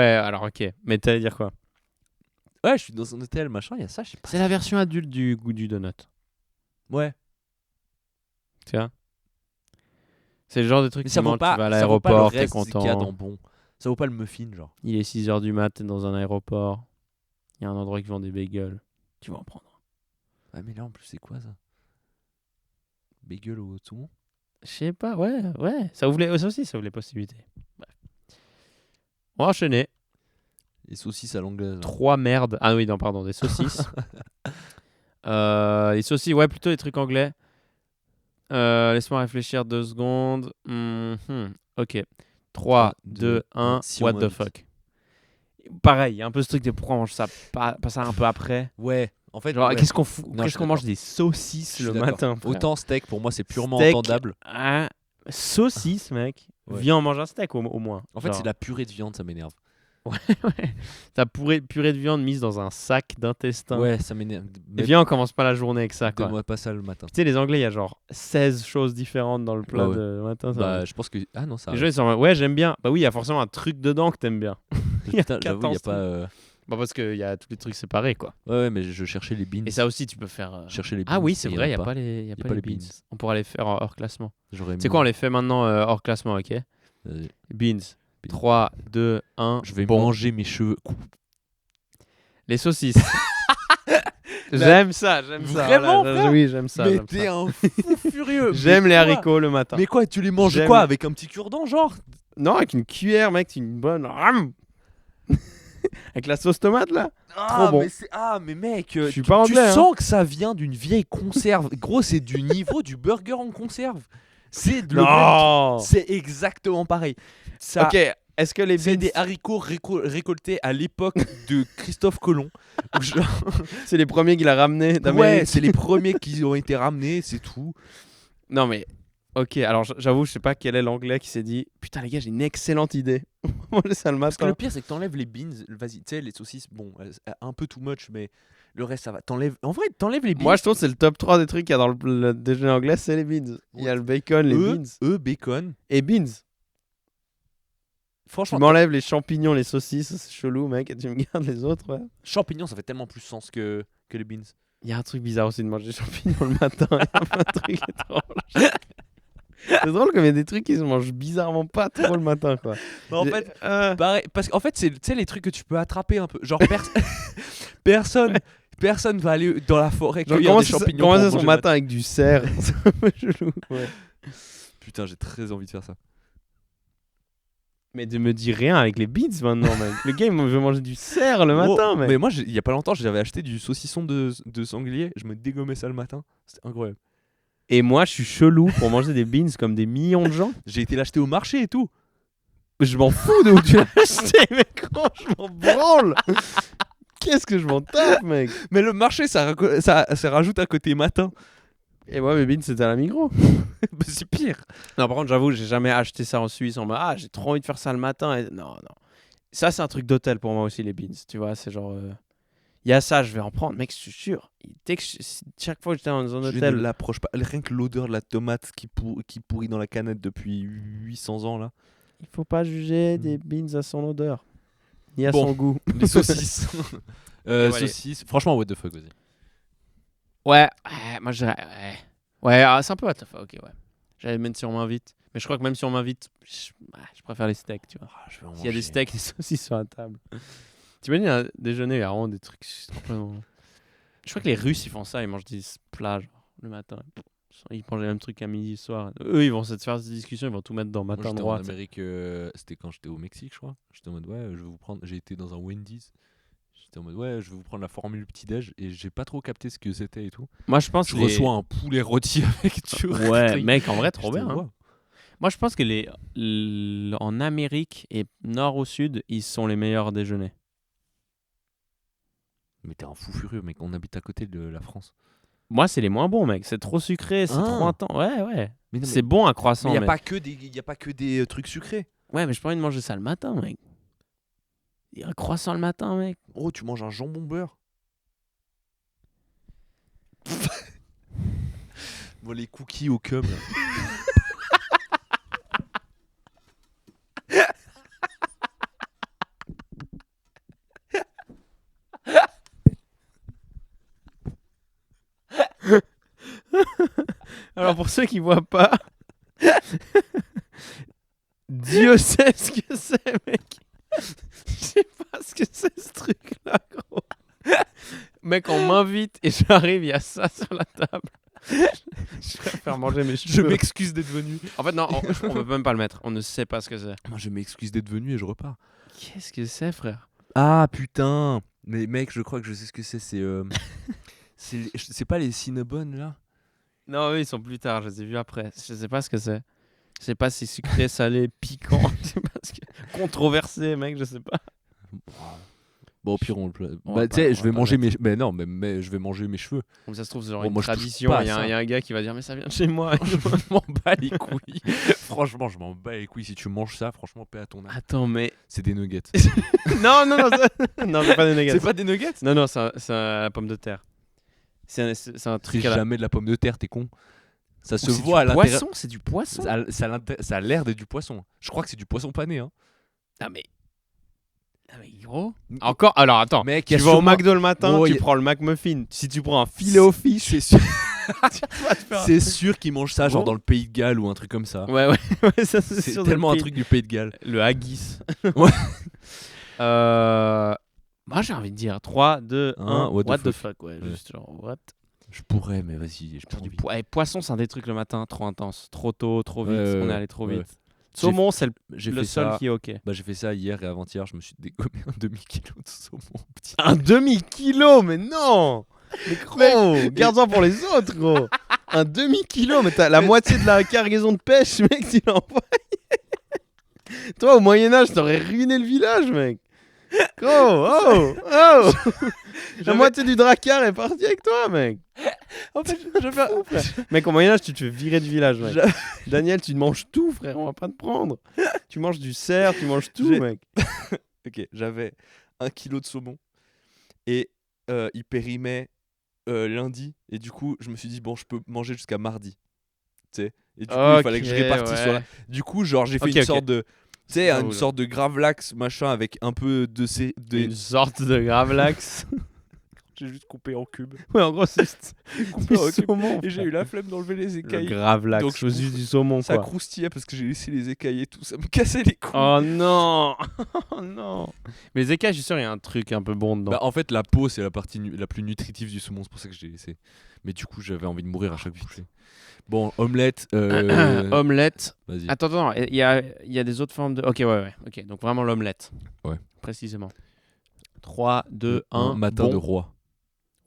alors ok. Mais t'allais dire quoi? Ouais, je suis dans un hôtel, machin, il y a ça, je sais pas. C'est la version adulte du goût du donut. Ouais. Tu vois? C'est le genre de truc Mais qui ça vaut mange, pas, tu vas à ça vaut pas le l'aéroport, t'es reste qu'il y a dans content. bon. Ça vaut pas le muffin, genre. Il est 6h du mat, t'es dans un aéroport. Il y a un endroit qui vend des bagels. Tu vas en prendre. Ah, mais là, en plus, c'est quoi ça? Bagel au saumon? Je sais pas, ouais. Ça ouvre les possibilités. Bref. On va enchaîner. Les saucisses à l'anglaise. 3 merdes. Ah oui, non, pardon, des saucisses. Les saucisses, ouais, plutôt des trucs anglais. Laisse-moi réfléchir 2 secondes. Ok. 3, 2, 1, si what on the m'invite. fuck. Pareil, il y a un peu ce truc de pourquoi on mange ça, pas ça un peu après. Ouais, en fait, Genre, ouais. qu'est-ce qu'on fout? Non, je Qu'est-ce suis qu'on mange d'accord. des saucisses Je suis le d'accord. matin, frère. Autant steak, pour moi, c'est purement Steak, entendable. hein, saucisse, mec. Ouais. Viens, on mange un steak au moins. En fait, Genre. c'est de la purée de viande, ça m'énerve. Ouais. Ta purée de viande mise dans un sac d'intestin. Ouais, ça m'énerve. Et viens, on commence pas la journée avec ça, quoi. Donne-moi pas ça le matin. Tu sais, les Anglais, il y a genre 16 choses différentes dans le plat Ouais. de matin. Ça Bah, je pense que. Ah non, ça. les gens, ils sont en mode, ouais, j'aime bien. Bah oui, il y a forcément un truc dedans que t'aimes bien. Putain, j'avoue, il y a 14 pas. Bah parce qu'il y a tous les trucs séparés, quoi. Ouais, mais je cherchais les beans. Et ça aussi, tu peux faire. Chercher les beans. Ah oui, c'est et vrai, il y n'y en a pas les, pas les beans. beans. On pourra les faire hors classement. J'aurais Tu sais mis- quoi, on les fait maintenant hors classement, ok? Vas-y. Beans. 3, 2, 1. Je vais bon. manger mes cheveux. Les saucisses. J'aime ça. Vraiment, Voilà, frère oui, j'aime ça. Mais j'aime t'es ça. un fou furieux. J'aime Mais les quoi haricots le matin. Mais quoi, tu les manges J'aime- quoi avec un petit cure-dent, genre? Non, avec une cuillère, mec, c'est une bonne. Avec la sauce tomate là. Ah, Trop bon. mais mec, Je suis tu, pas tu anglais, hein. sens que ça vient d'une vieille conserve. Gros, c'est du niveau du burger en conserve. C'est le même Non. truc. C'est exactement pareil. Ça, Ok. Est-ce que les c'est beans, des haricots récoltés à l'époque de Christophe Colomb. Où genre- c'est les premiers qu'il a ramenés ouais, d'Amérique? c'est les premiers qui ont été ramenés, c'est tout. Non mais. Ok, alors j'avoue, je sais pas quel est l'anglais qui s'est dit putain les gars, j'ai une excellente idée. Manger ça le Parce que matin. le pire, c'est que t'enlèves les beans. Vas-y, tu sais, les saucisses, bon, un peu too much, mais le reste, ça va. En vrai, t'enlèves les beans. Moi je trouve que c'est le top 3 des trucs qu'il y a dans le déjeuner anglais, c'est les beans. Il y a le bacon, les beans. Bacon. Et beans. Tu Franchement, m'enlèves les champignons, les saucisses, c'est chelou mec, et tu me gardes les autres, ouais. champignons, ça fait tellement plus sens que les beans. Il y a un truc bizarre aussi de manger des champignons le matin. Il y a plein de trucs étranges. C'est drôle comme il y a des trucs qui se mangent bizarrement pas trop le matin, quoi. En J'ai- fait, pareil, parce qu'en fait, c'est tu sais, les trucs que tu peux attraper un peu. Genre, personne va aller dans la forêt genre, cueillir des champignons. commencer pour son manger matin avec du cerf. C'est un peu chelou. Ouais. Putain, j'ai très envie de faire ça. Mais de me dire rien avec les beans maintenant, mec. Le gars, il veut manger du cerf le Gros, matin, mec. mais moi, il y a pas longtemps, j'avais acheté du saucisson de sanglier. Je me dégommais ça le matin. C'était incroyable. Et moi, je suis chelou pour manger des beans comme des millions de gens. J'ai été l'acheter au marché et tout. Je m'en fous de où tu l'as acheté, mec. Gros, je m'en branle. Qu'est-ce que je m'en tape, mec. Mais le marché, ça rajoute un côté matin. Et moi, mes beans, c'était à la Migros. Bah, c'est pire. Non, par contre, j'avoue, j'ai jamais acheté ça en Suisse en mode ah, j'ai trop envie de faire ça le matin. Et... Non. Ça, c'est un truc d'hôtel pour moi aussi, les beans. Tu vois, c'est genre. Il y a ça, je vais en prendre, mec, je suis sûr. Dès que chaque fois que j'étais dans un Je hôtel. ne l'approche pas. Rien que l'odeur de la tomate qui pourrit dans la canette depuis 800 ans là. Il faut pas juger des beans à son odeur. Ni à Bon. son goût. Les saucisses. Ouais, Saucisses. Franchement, what the fuck, vas-y. Ouais, moi je dirais. Ouais, c'est un peu what the fuck, ok, ouais. J'allais même si on m'invite. Mais je crois que même si on m'invite, je préfère les steaks, tu vois. Je vais en S'il y a des manger. steaks, des saucisses sur la table. T'imagines un déjeuner, il y a vraiment des trucs complètement. Je crois que les Russes, ils font ça, ils mangent des plats genre, le matin. Ils mangent les mêmes trucs à midi, soir. Eux, ils vont se faire cette discussion, ils vont tout mettre dans Moi, matin j'étais droit. en Amérique, c'était quand j'étais au Mexique, je crois. J'étais en mode, ouais, je vais vous prendre. J'ai été dans un Wendy's. J'étais en mode, ouais, je vais vous prendre la formule petit-déj. Et j'ai pas trop capté ce que c'était et tout. Moi, je pense Je que reçois un poulet rôti avec du Ouais, riz. mec, en vrai, trop J'étais, bien. Hein. ouais. Moi, je pense que en Amérique et nord au sud, ils sont les meilleurs déjeuners. Mais t'es un fou furieux, mec. On habite à côté de la France. Moi, c'est les moins bons, mec. C'est trop sucré, c'est Ah. trop intense. Ouais. Mais non, C'est bon un croissant, mais il mais... n'y a pas que des trucs sucrés. Ouais, mais j'ai pas envie de manger ça le matin, mec. Il y a un croissant le matin, mec. Oh, tu manges un jambon beurre. Bon, les cookies au cum. Là. Alors, pour ceux qui voient pas... Dieu sait ce que c'est, mec. Je sais pas ce que c'est, ce truc-là, gros. Mec, on m'invite et j'arrive, il y a ça sur la table. Je préfère manger mes Je cheveux. m'excuse d'être venu. En fait, non, on peut même pas le mettre. On ne sait pas ce que c'est. Moi, je m'excuse d'être venu et je repars. Qu'est-ce que c'est, frère? Ah, putain. Mais mec, je crois que je sais ce que c'est. C'est pas les Cinnabon, là? Non, eux, ils sont plus tard. Je les ai vus après. Je sais pas ce que c'est. Je sais pas si sucré, salé, piquant. Je sais pas ce que... Controversé, mec, je sais pas. Bon, au pire, on le. On Bah, va tu sais, pas- je on vais va pas manger mes. Mais non, mais je vais manger mes cheveux. Comme ça se trouve, c'est genre Bon, une moi, je touche tradition. pas à Il y, ça. a un gars qui va dire, mais ça vient de chez moi. Je m'en bats les couilles. Franchement, je m'en bats les couilles. Si tu manges ça, franchement, paix à ton âme. Attends, mais. C'est des nuggets. non, non, c'est pas des nuggets. C'est pas des nuggets? Non, c'est la pomme de terre. C'est un C'est truc à la... jamais de la pomme de terre, t'es con. Ça se Oh, c'est voit à du l'intérieur. poisson, c'est du poisson. Ça a l'air d'être du poisson. Je crois que c'est du poisson pané. Hein. Ah mais gros. Encore. Alors attends. Mec, Tu vas au McDo le matin, Oh, tu y a- prends le McMuffin. Si tu prends un filet au fish, C'est sûr, tu vas te faire un c'est truc. sûr qu'ils mangent ça, genre Gros. dans le pays de Galles ou un truc comme ça. Ouais, ça c'est C'est sûr. tellement un dans le truc du pays de Galles. pays. Le haggis. Ouais. Moi j'ai envie de dire 3, 2, 1. What the What the fuck. fuck, ouais. Ouais. Juste genre, what? Je pourrais, mais vas-y, j'ai pas Faire du envie. poisson, c'est un des trucs le matin trop intense. Trop tôt, trop vite. Ouais, On est ouais, allé trop ouais. vite. Saumon, c'est J'ai le fait seul ça. qui est ok. Bah, j'ai fait ça hier et avant-hier. Je me suis dégommé un demi-kilo de saumon petit. Un demi-kilo, mais non. Mais gros, garde-en pour les autres, gros. Un demi-kilo, mais t'as la moitié de la cargaison de pêche, mec, tu l'envoies. Toi, au Moyen-Âge, t'aurais ruiné le village, mec. Gros, oh. La J'avais- moitié du dracard est parti avec toi, mec. En fait, je fais. Mec, au Moyen-Âge, tu te fais virer du village, mec. J'a- Daniel, tu manges tout, frère, on va pas te prendre. Tu manges du cerf, tu manges tout, J'ai- mec. Ok, j'avais 1 kilo de saumon et il périmait lundi et du coup je me suis dit bon je peux manger jusqu'à mardi, tu sais, et du coup il fallait que je répartisse sur la... Du coup genre j'ai fait Ok, une ok. sorte de, tu sais, J'avoue, une j'avoue. sorte de gravlax machin avec un peu de Une sorte de gravlax. j'ai juste coupé en cubes Ouais, en gros, c'est juste coupé du en cubes saumon. et j'ai eu la flemme d'enlever les Le écailles. gravlax, Donc, c'est juste du saumon, Ça quoi. croustillait parce que j'ai laissé les écailles et tout, ça me cassait les couilles. Oh non. Oh non. Mais les écailles, je suis sûr, il y a un truc un peu bon dedans. Bah, en fait la peau c'est la partie la plus nutritive du saumon, c'est pour ça que je l'ai laissé. Mais du coup j'avais envie de mourir à chaque bouchée. Bon, omelette. Omelette. Vas-y. Attends, il y a des autres formes de... Ok, ouais. Ok, donc vraiment l'omelette. Ouais. Précisément. 3, 2, 1. Matin de roi.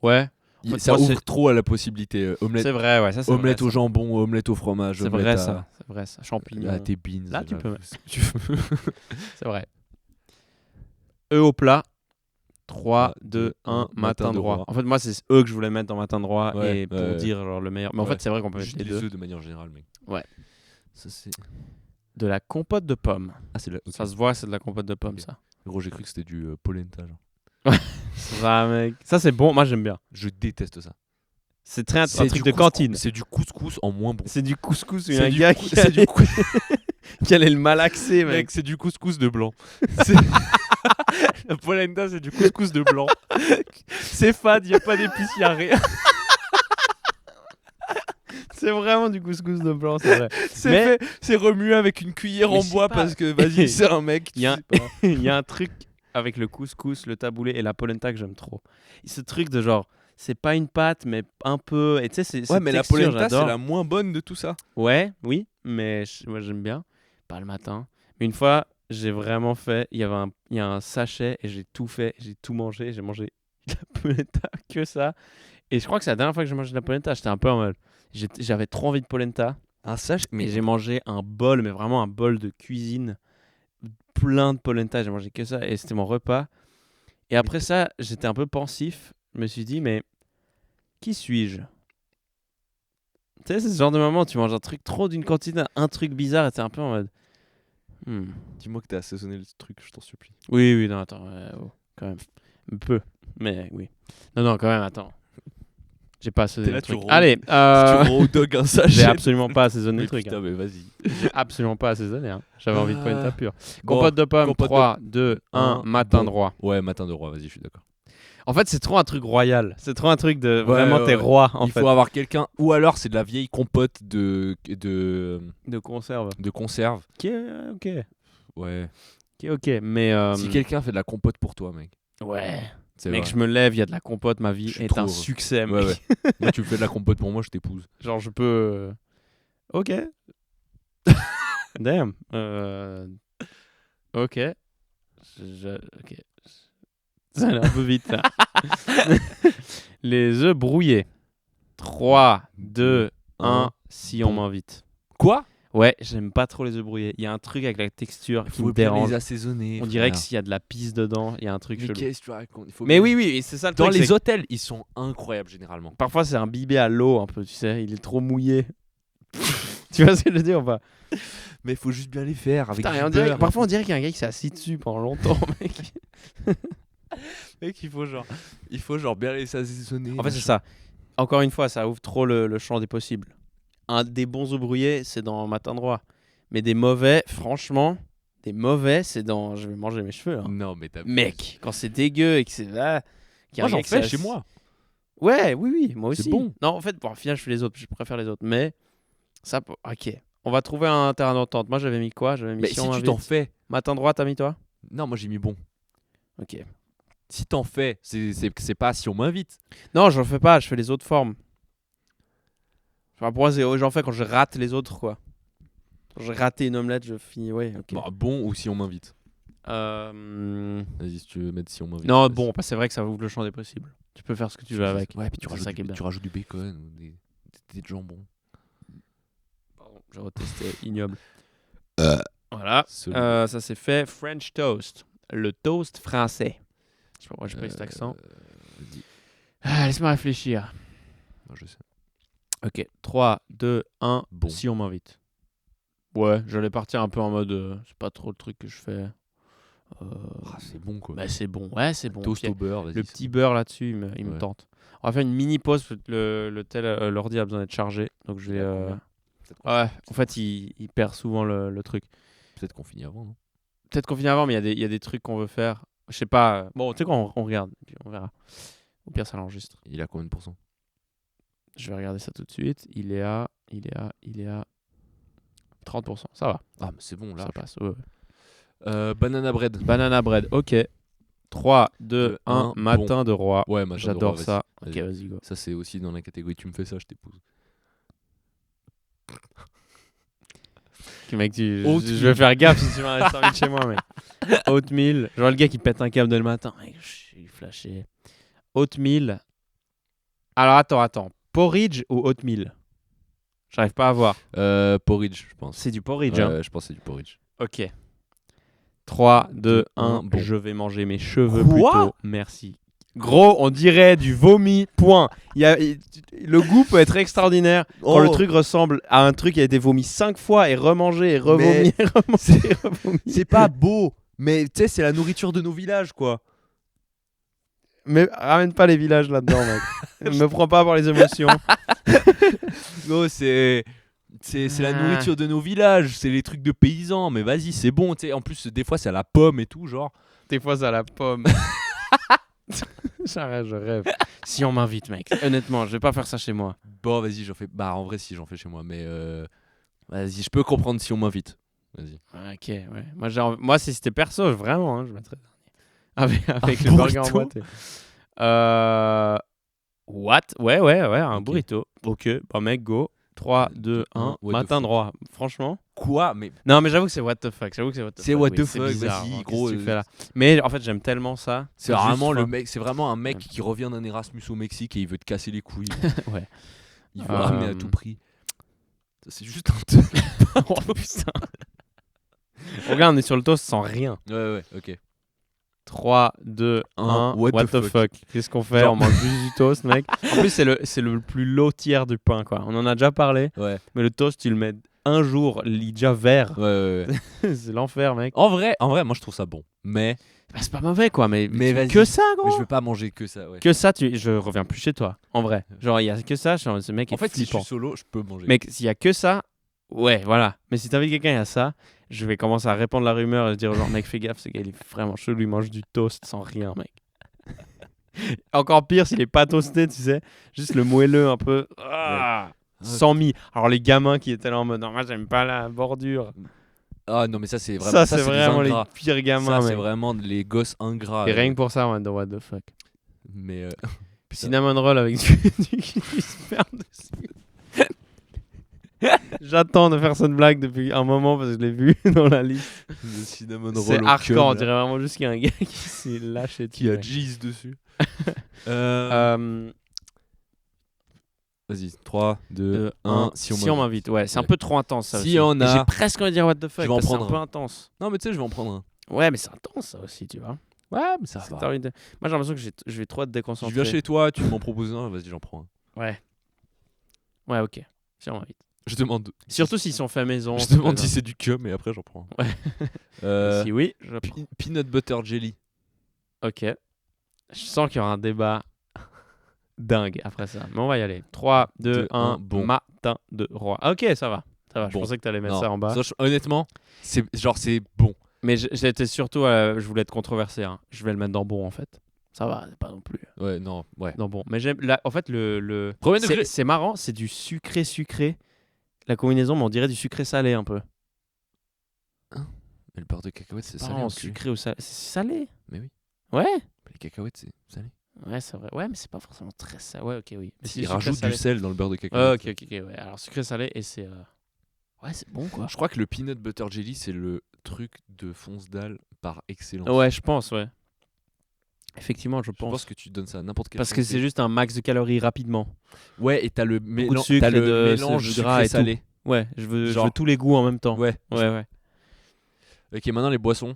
Ouais. fait, Ça moi, ouvre c'est- trop à la possibilité. Omelette, C'est vrai, ouais. Ça, c'est omelette vrai, au jambon, omelette au fromage. C'est omelette vrai, à- ça. C'est vrai, ça. Champignons. À tes beans. Là, tu peux. ce que tu veux. C'est vrai. Eux au plat. 3, 3, 2, 1, matin matin de droit. roi. En fait, moi, c'est eux que je voulais mettre dans matin droit Ouais, et pour ouais. dire genre, le meilleur. Mais en Ouais. fait, c'est vrai qu'on peut mettre Juste les les deux. œufs de manière générale, mec. Ouais. Ça, c'est... De la compote de pommes. Ah, c'est la... ok. Ça se voit, c'est de la compote de pommes, Ok. ça. Gros, j'ai cru que c'était du polenta. Genre. Ça, mec. Ça, c'est bon. Moi, j'aime bien. Je déteste ça. C'est très un C'est truc du de cantine. C'est du couscous en moins bon. C'est du couscous. Il y a C'est un du gars cou- qui c'est du cou- qui allait le malaxer, mec. Mec, c'est du couscous de blanc. La polenta, c'est du couscous de blanc. C'est fade, y a pas d'épices, y a rien. C'est vraiment du couscous de blanc, c'est vrai. C'est Mais- c'est remué avec une cuillère Mais en je sais bois pas. parce que vas-y, c'est un mec. Il y a tu sais pas. Il y a un truc avec le couscous, le taboulé et la polenta que j'aime trop. Ce truc de genre, c'est pas une pâte, mais un peu. Et tu sais, c'est. Ouais, cette mais la texture, polenta, c'est j'adore. la moins bonne de tout ça. Ouais, oui, mais moi j'aime bien. Pas le matin. Mais une fois, j'ai vraiment fait. Il y a un sachet et j'ai tout fait. J'ai tout mangé. J'ai mangé de la polenta, que ça. Et je crois que c'est la dernière fois que j'ai mangé de la polenta. J'étais un peu en mode. J'avais trop envie de polenta. Un sachet, Mais j'ai mangé un bol, mais vraiment un bol de cuisine. Plein de polenta. J'ai mangé que ça. Et c'était mon repas. Et après ça, j'étais un peu pensif. Je me suis dit, mais qui suis-je? Tu sais, c'est ce genre de moment où tu manges un truc trop d'une quantité, un truc bizarre, et t'es un peu en mode. Dis-moi que t'as assaisonné le truc, je t'en supplie. Oui, non, attends, quand même. Un peu, mais oui. Non, quand même, attends. J'ai pas assaisonné T'es là, le tu truc. roules. Allez, Tu hot dog un sachet. j'ai absolument pas assaisonné Mais le truc. putain, Hein. mais vas-y. J'ai absolument pas assaisonné. Hein. J'avais envie de polenta pure. Bon, Compote de pommes, compote de- 3, 2, 1, matin bon. droit. Ouais, matin de roi, vas-y, je suis d'accord. En fait, c'est trop un truc royal. C'est trop un truc de vraiment ouais, t'es ouais. roi, en Il fait. faut avoir quelqu'un, ou alors c'est de la vieille compote de De conserve. conserve. Qui est ok. Ouais. Qui est ok. Mais. Si quelqu'un fait de la compote pour toi, mec. Ouais. C'est Mec, vrai. je me lève, il y a de la compote, ma vie Je suis est trop un heureux. succès. Ouais, Mec. ouais. Moi, tu me fais de la compote pour moi, je t'épouse. Genre, je peux. Ok. Damn. Ok. Ok. Ça allait un peu vite, là. Les œufs brouillés. 3, 2, 1, si on Bon. m'invite. Quoi? Ouais, j'aime pas trop les œufs brouillés. Il y a un truc avec la texture qui Faut me bien dérange. les assaisonner. On dirait que frère. s'il y a de la pisse dedans, il y a un truc Mais chelou. qu'est-ce que tu racontes? Il faut Mais bien- oui, c'est ça le Dans truc. les c'est- hôtels, ils sont incroyables généralement. Parfois, c'est imbibé à l'eau un peu, tu sais. Il est trop mouillé. Tu vois ce que je veux dire ou pas? Mais il faut juste bien les faire avec Putain, du et on dirait- beurre. parfois, on dirait qu'il y a un gars qui s'est assis dessus pendant longtemps, mec. Mec, il faut genre bien les assaisonner. En fait, c'est ça. Encore une fois, ça ouvre trop le champ des possibles. Un des bons œufs brouillés, c'est dans matin droit. Mais des mauvais, franchement, c'est dans je vais manger mes cheveux. Hein. Non, mais t'as. Mec, quand c'est dégueu et que c'est là. Moi, j'en fais chez moi. Ouais, oui, moi aussi. C'est bon. Non, en fait, bon, au final, je fais les autres, je préfère les autres. Mais ça, ok. On va trouver un terrain d'entente. Moi, j'avais mis quoi? J'avais mis Mais si si on tu m'invite. t'en fais. Matin droit, t'as mis toi? Non, moi j'ai mis bon. Ok. Si t'en fais, c'est pas si on m'invite. Non, j'en fais pas, je fais les autres formes. Enfin, pour moi, j'en fais quand je rate les autres, quoi. J'ai raté une omelette, je finis. Ouais, ok. Bah, bon ou si on m'invite. Euh, Vas-y, si tu veux mettre si on m'invite. Non, vas-y. bon, c'est vrai que ça ouvre le champ des possibles. Tu peux faire ce que tu veux avec. Ouais, puis tu C'est rajoutes, ça qui est bien. tu rajoutes du bacon ou des jambons. Pardon, j'ai retesté ignoble. Voilà. Selon- Ça c'est fait. French toast. Le toast français. Je sais pas, moi j'ai pas eu cet accent. Vas-y. Laisse-moi réfléchir. Non, je sais. Ok, 3, 2, 1. Bon. Si on m'invite. Ouais, j'allais partir un peu en mode. C'est pas trop le truc que je fais. Ah, c'est bon quoi. Bah, c'est bon. Ouais, c'est bon. Toast Puis, au beurre, vas-y. le petit beurre là-dessus, il me Ouais. tente. On va faire une mini pause. Parce que l'ordi a besoin d'être chargé. Donc je vais. Peut-être qu'on Ouais, finit- en fait, il perd souvent le truc. peut-être qu'on finit avant, non? Peut-être qu'on finit avant, mais il y a des trucs qu'on veut faire. Je sais pas. Bon, tu sais quoi, on regarde. Puis on verra. Au pire, ça l'enregistre. Il a combien de pourcents? Je vais regarder ça tout de suite. Il est à 30%. Ça va. Ah, mais c'est bon là. Ça passe. Ouais. Banana bread. Banana bread. Ok. 3, 2, 1. un, Matin de roi. Ouais, matin de J'adore roi, ça. vas-y. Ok, vas-y, go. Ça, c'est aussi dans la catégorie tu me fais ça, je t'épouse. Ok, mec, je Oatmeal. vais faire gaffe si tu m'as un sandwich chez moi, mec. Oatmeal. Genre le gars qui pète un câble dès le matin. Mec, je suis flashé. Oatmeal. Alors, attends. Porridge ou oatmeal? J'arrive pas à voir. Porridge, je pense. C'est du porridge, hein. Je pense que c'est du porridge. Ok. 3, 2, 1. un, bon. Je vais manger mes cheveux Quoi plus tôt. Merci. Gros, on dirait du vomi, point. Le goût peut être extraordinaire quand le truc ressemble à un truc qui a été vomi 5 fois et remangé et revomi Mais et remangé et revomi. C'est pas beau, mais tu sais, c'est la nourriture de nos villages, quoi. Mais ramène pas les villages là-dedans, mec. Me prends pas par les émotions. Non, c'est la nourriture de nos villages, c'est les trucs de paysans, mais vas-y, c'est bon, tu sais. En plus, des fois, c'est à la pomme et tout, genre. Des fois, ça la pomme. J'arrête, je rêve. Si on m'invite, mec. Honnêtement, je vais pas faire ça chez moi. Bon, vas-y, j'en fais. Bah, en vrai, si, j'en fais chez moi, mais vas-y, je peux comprendre si on m'invite. Vas-y. Ok, ouais. Moi, si c'était perso, vraiment, hein, je mettrais avec Un le burger burrito. emboîté. What? Ouais, un Ok. burrito. Ok, bah mec, go. 3, 2, 1. what the Matin fuck. droit. Franchement. Quoi? Mais Non, mais j'avoue que c'est what the fuck. C'est what oui, the c'est fuck, bizarre, vas-y, hein, gros, qu'est-ce que tu fais là. Mais en fait, j'aime tellement ça. c'est juste vraiment le faim. mec, c'est vraiment un mec Ouais. qui revient d'un Erasmus au Mexique et il veut te casser les couilles. Ouais. Il veut ramener à Euh, tout prix. C'est juste un Oh putain. Regarde, on est sur le toast sans rien. Ouais, ok. 3, 2, 1. What What the the fuck? Qu'est-ce qu'on fait? Genre- On mange juste du toast, mec. En plus, c'est le plus low tier du pain, quoi. On en a déjà parlé. Ouais, Mais le toast, tu le mets un jour, il est déjà vert. ouais. C'est l'enfer, mec. En vrai, moi je trouve ça bon. Mais Bah, c'est pas mauvais, quoi. Mais vas-y. que ça, gros. je veux pas manger que ça, ouais. Que ça, je reviens plus chez toi. En vrai. Genre, il y a que ça. Ce mec est En fait, si je flippant. suis solo, je peux manger. Mec, s'il y a que ça, ouais, voilà. Mais si t'invites quelqu'un, il y a ça, je vais commencer à répandre la rumeur et dire genre, mec, fais gaffe, ce gars, il est vraiment chelou, il mange du toast sans rien, mec. Encore pire s'il est pas toasté, tu sais. Juste le moelleux un peu. Sans mie. Alors, les gamins qui étaient là en mode, non, moi, j'aime pas la bordure. Ah non, mais ça c'est vraiment Ça, c'est des vraiment les ingrats. pires gamins, Ça c'est mec. vraiment les gosses ingrats. Et rien que pour ça, on va dire, what the fuck. Mais Cinnamon roll avec du sperme dessus. J'attends de faire cette blague depuis un moment parce que je l'ai vu dans la liste. le cinnamon roll C'est au hardcore, on cum, là, dirait vraiment juste qu'il y a un gars qui s'est lâché qui a dessus. Jeez dessus. Vas-y, 3, 2, 1. Si on m'invite, ouais, c'est un Ouais. peu trop intense ça Si aussi. on Et a- j'ai presque envie de dire what the fuck, Je vais en parce que c'est prendre un peu un. intense. Non, mais tu sais, je vais en prendre un. Ouais, mais c'est intense ça aussi, tu vois. Ouais, mais ça C'est que va. t'as envie de- Moi j'ai l'impression que je vais trop être Je déconcentré. viens chez toi, tu m'en proposes un, vas-y, j'en prends un. Ouais. Ouais, ok. Si on m'invite. Je demande. Surtout s'ils sont faits maison. Je c'est demande pas si c'est du cum et après j'en prends un. grave. Si oui, je prends. Peanut butter jelly. Ok. Je sens qu'il y aura un débat dingue après ça. Mais on va y aller. 3, 2, Deux, 1. un, bon. Matin de roi. Ok, ça va. Ça va. Je Bon. pensais que t'allais mettre Non, ça en bas. honnêtement, c'est bon. Mais j'étais surtout. Je voulais être controversé. Hein. Je vais le mettre dans bon en fait. Ça va, c'est pas non plus. Ouais, non, ouais. Non, bon. Mais j'aime. En fait, Premier degré. c'est marrant, c'est du sucré-sucré. La combinaison, mais on dirait du sucré-salé un peu. Mais le beurre de cacahuète, c'est Pas salé. en enculé. sucré ou salé. C'est salé. Mais oui. Ouais. Les cacahuètes, c'est salé. Ouais, c'est vrai. Ouais, mais c'est pas forcément très salé. Ouais, ok, oui. Mais c'est Ils du rajoutent sucré-salé. du sel dans le beurre de Ah, cacahuète. ok. Ouais. Alors, sucré-salé et c'est. Ouais, c'est bon quoi. Je crois que le peanut butter jelly, c'est le truc de fonce-dalle par excellence. Ouais, je pense, ouais. Effectivement, je Je pense pense. que tu donnes ça à n'importe quel Parce que c'est juste un max de calories rapidement. Ouais, et t'as le, Beaucoup de sucre, t'as et le de mélange gras et tout. sucré-salé. Ouais, je veux Genre- tous les goûts en même temps. Ouais. Ouais. Ok, maintenant les boissons.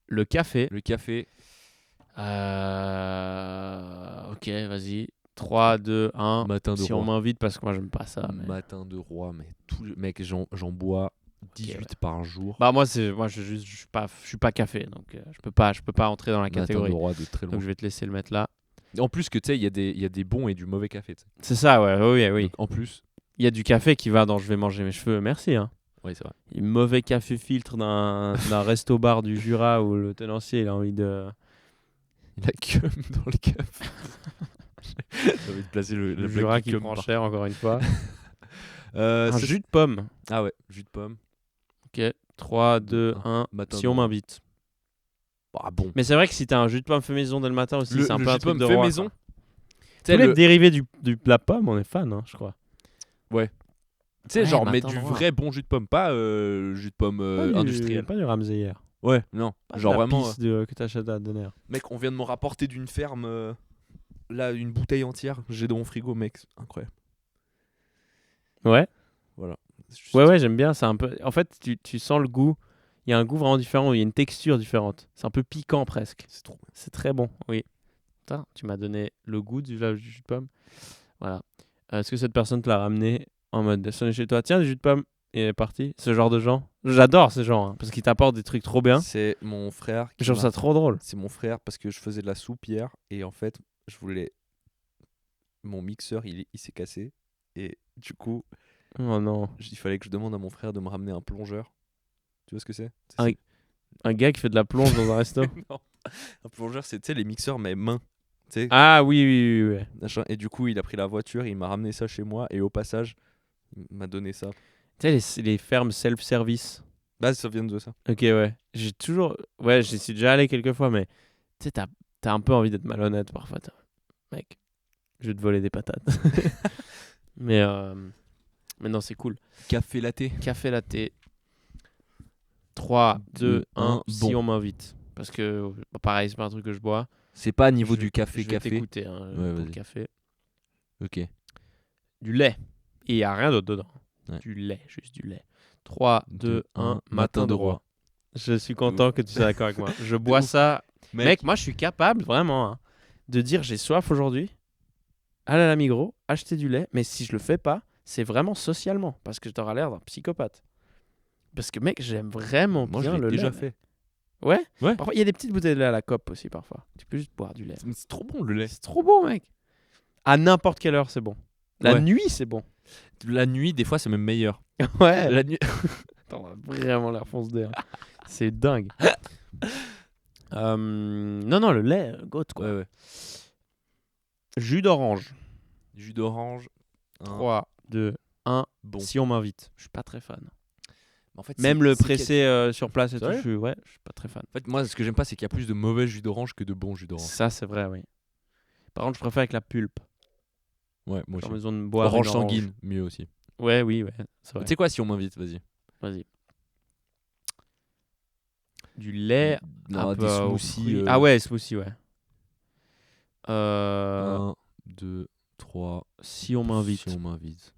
Le café. Le café. Ok, vas-y. 3, 2, 1. Matin de Si roi. on m'invite, parce que moi, j'aime pas ça. Mais... Matin de roi, mais mec, j'en bois 18 ouais. par jour. Bah, moi, je suis pas café. Donc, je peux pas entrer dans la Matin catégorie. de roi de très loin. Donc, je vais te laisser le mettre là. En plus que tu sais, il y a des bons et du mauvais café. T'sais. C'est ça, ouais. Oui. Donc, en plus. Il y a du café qui va dans je vais manger mes cheveux. Merci, hein. Oui, c'est vrai. Il y a mauvais café filtre d'un resto-bar du Jura où le tenancier il a envie de. Il a cum dans le café. J'ai envie de placer Le blague Jura du qui cum prend par- cher, encore une fois. Un ça, jus de pomme. Ah ouais, jus de pomme. Ok, 3, 2, 1. Matin Si de on roi. m'invite. Ah bon. Mais c'est vrai que si t'as un jus de pomme fait maison dès le matin aussi, c'est un Le peu jus un de truc pomme de fait roi, maison. quoi. Tu sais, Tous les dérivés du la pomme, on est fan, hein, je crois. Tu sais, Ouais, genre, mais matin du de roi. vrai bon jus de pomme, pas jus de pomme industriel. Pas du Ramsey hier. Ouais, non. Pas Genre de la vraiment. pisse que t'achètes à Donner. Mec, on vient de me rapporter d'une ferme. Là, une bouteille entière. J'ai dans mon frigo, mec. C'est incroyable. Ouais. Voilà. C'est juste- Ouais, j'aime bien. C'est un peu. En fait, tu sens le goût. Il y a un goût vraiment différent. Il y a une texture différente. C'est un peu piquant presque. C'est trop. C'est très bon. Oui. Putain, tu m'as donné le goût du jus de pomme. Voilà. Est-ce que cette personne te l'a ramené en mode sonner chez toi? Tiens, du jus de pomme. Et elle est parti. Ce genre de gens. J'adore ces gens. Hein, parce qu'ils t'apportent des trucs trop bien. C'est mon frère. Je trouve ça trop drôle. C'est mon frère parce que je faisais de la soupe hier et en fait, je voulais. Mon mixeur, il s'est cassé et du coup, Oh non. il fallait que je demande à mon frère de me ramener un plongeur. Tu vois ce que c'est? Un gars qui fait de la plonge dans un resto. Non. Un plongeur, c'est tu sais, les mixeurs, mais main. Tu sais, Ah oui. machin. Et du coup, il a pris la voiture, il m'a ramené ça chez moi et au passage, il m'a donné ça. Tu sais, les fermes self-service. Bah, ça vient de ça. Ok, ouais. J'ai toujours. Ouais, j'y suis déjà allé quelques fois, mais tu sais, t'as un peu envie d'être malhonnête parfois. Mec, je vais te voler des patates. mais non, c'est cool. Café latte. Café latte. 3, 2, 1. Si bon. on m'invite. Parce que, pareil, c'est pas un truc que je bois. C'est pas à niveau Je- du café. Je vais t'écouter hein, Ouais, pour le vas-y. café. Ok. Du lait. Et il n'y a rien d'autre dedans. Ouais. Du lait, juste du lait. 3, 2, 1. un, Matin de roi. Je suis content que tu sois d'accord avec moi. Je bois ça. Mec, moi, je suis capable, vraiment, hein, de dire j'ai soif aujourd'hui, aller à la Migros, acheter du lait, mais si je le fais pas, c'est vraiment socialement, parce que t'auras l'air d'un psychopathe. Parce que, mec, j'aime vraiment Moi, bien je le l'ai lait. déjà fait. Ouais. Ouais. Parfois, il y a des petites bouteilles de lait à la cope aussi, parfois. Tu peux juste boire du lait. Mais c'est trop bon le lait. C'est trop bon, mec. À n'importe quelle heure, c'est bon. La Ouais. nuit, c'est bon. La nuit, des fois, c'est même meilleur. Ouais. La nuit. Attends, on a vraiment l'air fonce d'air. C'est dingue. Non, le lait, goat, quoi. Ouais. Jus d'orange. Jus d'orange. 3, 2, 1. Bon. Si on m'invite. Je suis pas très fan. En fait, Même c'est- le c'est pressé sur place et tout, Sérieux je suis pas très fan. En fait, moi, ce que j'aime pas, c'est qu'il y a plus de mauvais jus d'orange que de bons jus d'orange. Ça, c'est vrai, oui. Par contre, je préfère avec la pulpe. Ouais, moi Genre aussi. besoin de boire Orange une sanguine, mieux aussi. Ouais, c'est vrai. Tu sais quoi, si on m'invite, vas-y. Vas-y. Du lait. Non, un des peu aux smoothies. fruits. Ah ouais, smoothie, ouais. 1, 2, 3. Si on m'invite. Si on m'invite.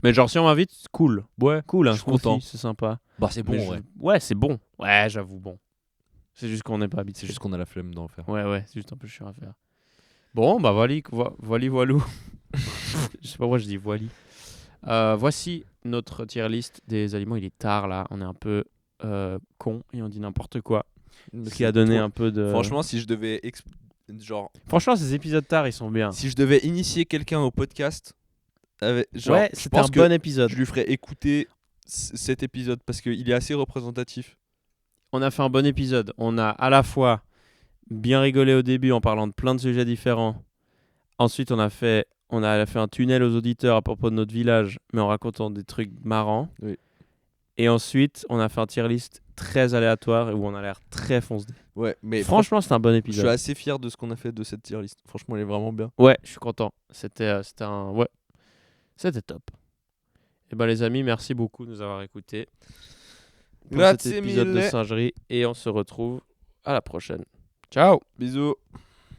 Mais genre, si on m'invite, c'est cool. Ouais, Cool, un je suis content. smoothie, c'est sympa. Bah, c'est bon, Mais ouais. Ouais, c'est bon. Ouais, j'avoue, bon. C'est juste qu'on n'est pas habitué. C'est juste qu'on a la flemme d'en faire. Ouais, c'est juste un peu chiant à faire. Bon, bah voilou. Je sais pas pourquoi je dis voili. Voici notre tier list des aliments. Il est tard là, on est un peu con et on dit n'importe quoi. Mais Ce qui a donné un peu de... Franchement, si je devais Franchement, ces épisodes tard, ils sont bien. si je devais initier quelqu'un au podcast, genre, Ouais, je c'était un pense que bon épisode. je lui ferais écouter cet épisode parce qu'il est assez représentatif. On a fait un bon épisode. On a à la fois bien rigolé au début en parlant de plein de sujets différents. Ensuite, on a fait un tunnel aux auditeurs à propos de notre village, mais en racontant des trucs marrants. Oui. Et ensuite, on a fait un tier list très aléatoire où on a l'air très foncé. Ouais, mais Franchement, c'est un bon je épisode. suis assez fier de ce qu'on a fait de cette tier list. Franchement, elle est vraiment bien. Ouais, je suis content. C'était top. Et ben les amis, merci beaucoup de nous avoir écoutés pour Grazie cet épisode de mille. Singerie et on se retrouve à la prochaine. Ciao. Bisous.